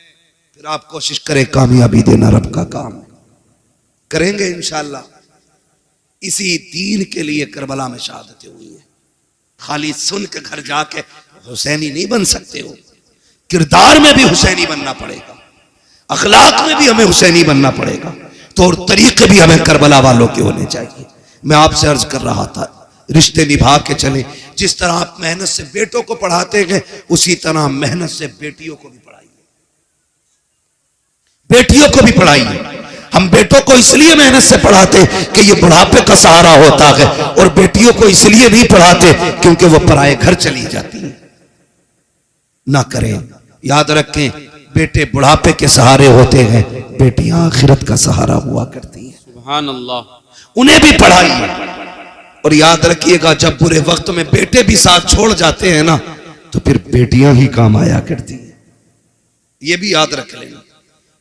फिर आप कोशिश करें, कामयाबी देना रब का काम है। करेंगे इंशाअल्लाह। इसी दीन के लिए करबला में शहादतें हुई है। खाली सुन के घर जाके हुसैनी नहीं बन सकते हो, किरदार में भी हुसैनी बनना पड़ेगा, अखलाक में भी हमें हुसैनी बनना पड़ेगा। तो और तरीके भी हमें करबला वालों के होने चाहिए। मैं आपसे अर्ज कर रहा था, रिश्ते निभा के चले। जिस तरह आप मेहनत से बेटों को पढ़ाते हैं उसी तरह मेहनत से बेटियों को भी पढ़ाइए, बेटियों को भी पढ़ाइए। हम बेटों को इसलिए मेहनत से पढ़ाते कि ये बुढ़ापे का सहारा होता है, और बेटियों को इसलिए नहीं पढ़ाते क्योंकि वो पराए घर चली जाती है। ना करें, याद रखें, बेटे बुढ़ापे के सहारे होते हैं, बेटियां आखिरत का सहारा हुआ करती हैं।
सुभान अल्लाह।
उन्हें भी पढ़ाइए। और याद रखिएगा, जब बुरे वक्त में बेटे भी साथ छोड़ जाते हैं ना, तो फिर बेटियां ही काम आया करती हैं। ये भी याद रख लेना,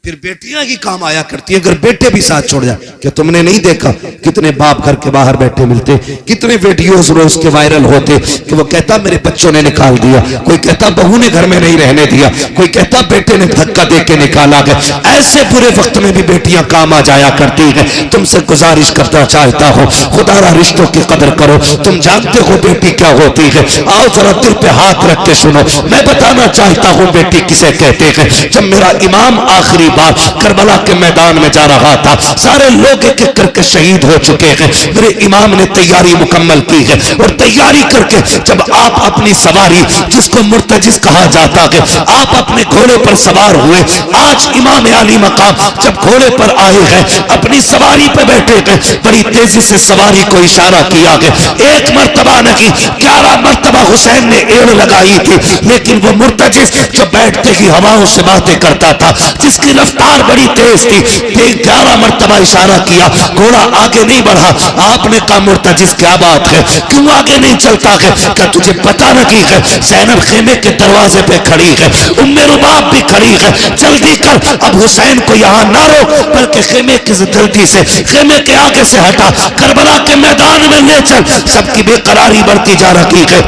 फिर बेटियां ही काम आया करती है अगर बेटे भी साथ छोड़ जाए। क्या तुमने नहीं देखा कितने बाप घर के बाहर बैठे मिलते, कितने वीडियोस रोज के वायरल होते कि वो कहता मेरे बच्चों ने निकाल दिया, कोई कहता बहू ने घर में नहीं रहने दिया, कोई कहता बेटे ने धक्का दे के निकाला गया। ऐसे बुरे वक्त में भी बेटियां काम आ जाया करती है। तुमसे गुजारिश करना चाहता हूँ, खुदारा रिश्तों की कदर करो। तुम जानते हो बेटी क्या होती है? आओ जरा दिल पे हाथ रख के सुनो, मैं बताना चाहता हूँ बेटी किसे कहते हैं। जब मेरा इमाम आखिरी बार करबला के मैदान में जा रहा था, सारे लोग एक एक करके शहीद हो चुके हैं, मेरे इमाम ने तैयारी मुकम्मल की है। और तैयारी करके जब आप अपनी सवारी, जिसको मुर्तजिज कहा जाता है, आप अपने घोड़े पर सवार हुए। आज इमाम आली मकाम जब घोड़े पर आए हैं, अपनी सवारी पे बैठे हैं, बड़ी तेजी से सवारी को इशारा किया है। एक मर्तबा नहीं 11 मर्तबा हुसैन ने एड़ लगाई थी, लेकिन वो मुर्तजिज जो बैठते ही हवाओं से बातें करता था, जिसकी रफ्तार बड़ी तेज थी, 11 मर्तबा इशारा किया, घोड़ा आगे नहीं बढ़ा। आपने कहा मुर्तजिज क्या बात है, क्यों आगे नहीं चलता है? क्या तुझे पता नहीं है ज़ैनब खेमे के दरवाजे पे खड़ी है, उम्मे रुबाब भी खड़ी है, जल्दी कर, अब हुसैन को यहाँ ना रोक, बल्कि खेमे की जल्दी से खेमे के आगे से हटा, करबला के मैदान में ले चल। सबकी बेकरारी बढ़ती जा रही है,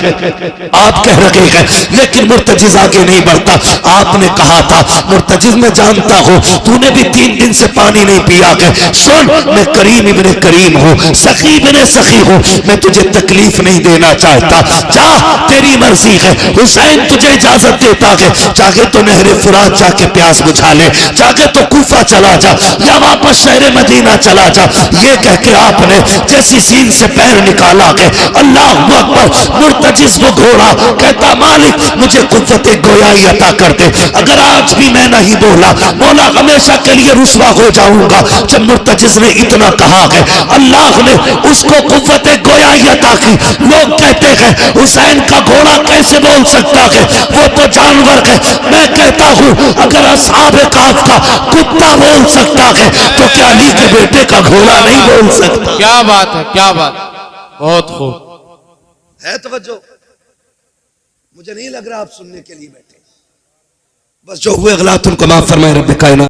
आप कह रहे हैं लेकिन मुर्तजिज आगे नहीं बढ़ता। आपने कहा था मुर्तजिज मैं जानता हूं तूने भी 3 दिन से पानी नहीं पिया है, सुन मैं करीम इब्ने करीम हूं, सखी इब्ने सखी हूं, मैं तुझे तकलीफ नहीं देना चाहता, जा तेरी मर्जी है। हुसैन तुझे इजाजत देता है, चाहे तो नहरे फुरात जाके प्यास बुझा ले, चाहे तो कूफा चला जा या वापस शहर मदीना चला जा। ये कह के आपने जैसी सीन से पैर निकाला है, अल्लाह अकबर, मुर्तजिज वो घोड़ा कहता मालिक मुझे कुव्वत गोयाई अता कर दे। अगर आज भी मैं नहीं बोला, बोला हमेशा के लिए रुसवा हो जाऊंगा। जब मुर्तजिज ने इतना कहा है, अल्लाह ने उसको कुव्वत गोयाई अता की। लोग कहते हैं हुसैन का घोड़ा कैसे बोल सकता है, वो तो जानवर है। मैं कहता हूं अगर असहाब काफ का कुत्ता बोल सकता है तो क्या अली के बेटे का घोड़ा नहीं बोल सकता?
क्या बात है, क्या बात, बहुत खूब
है तवज्जो। मुझे नहीं लग रहा आप सुनने के लिए बैठे, बस जो हुए गलत उनको माफ फरमाए रब्बे कायनात।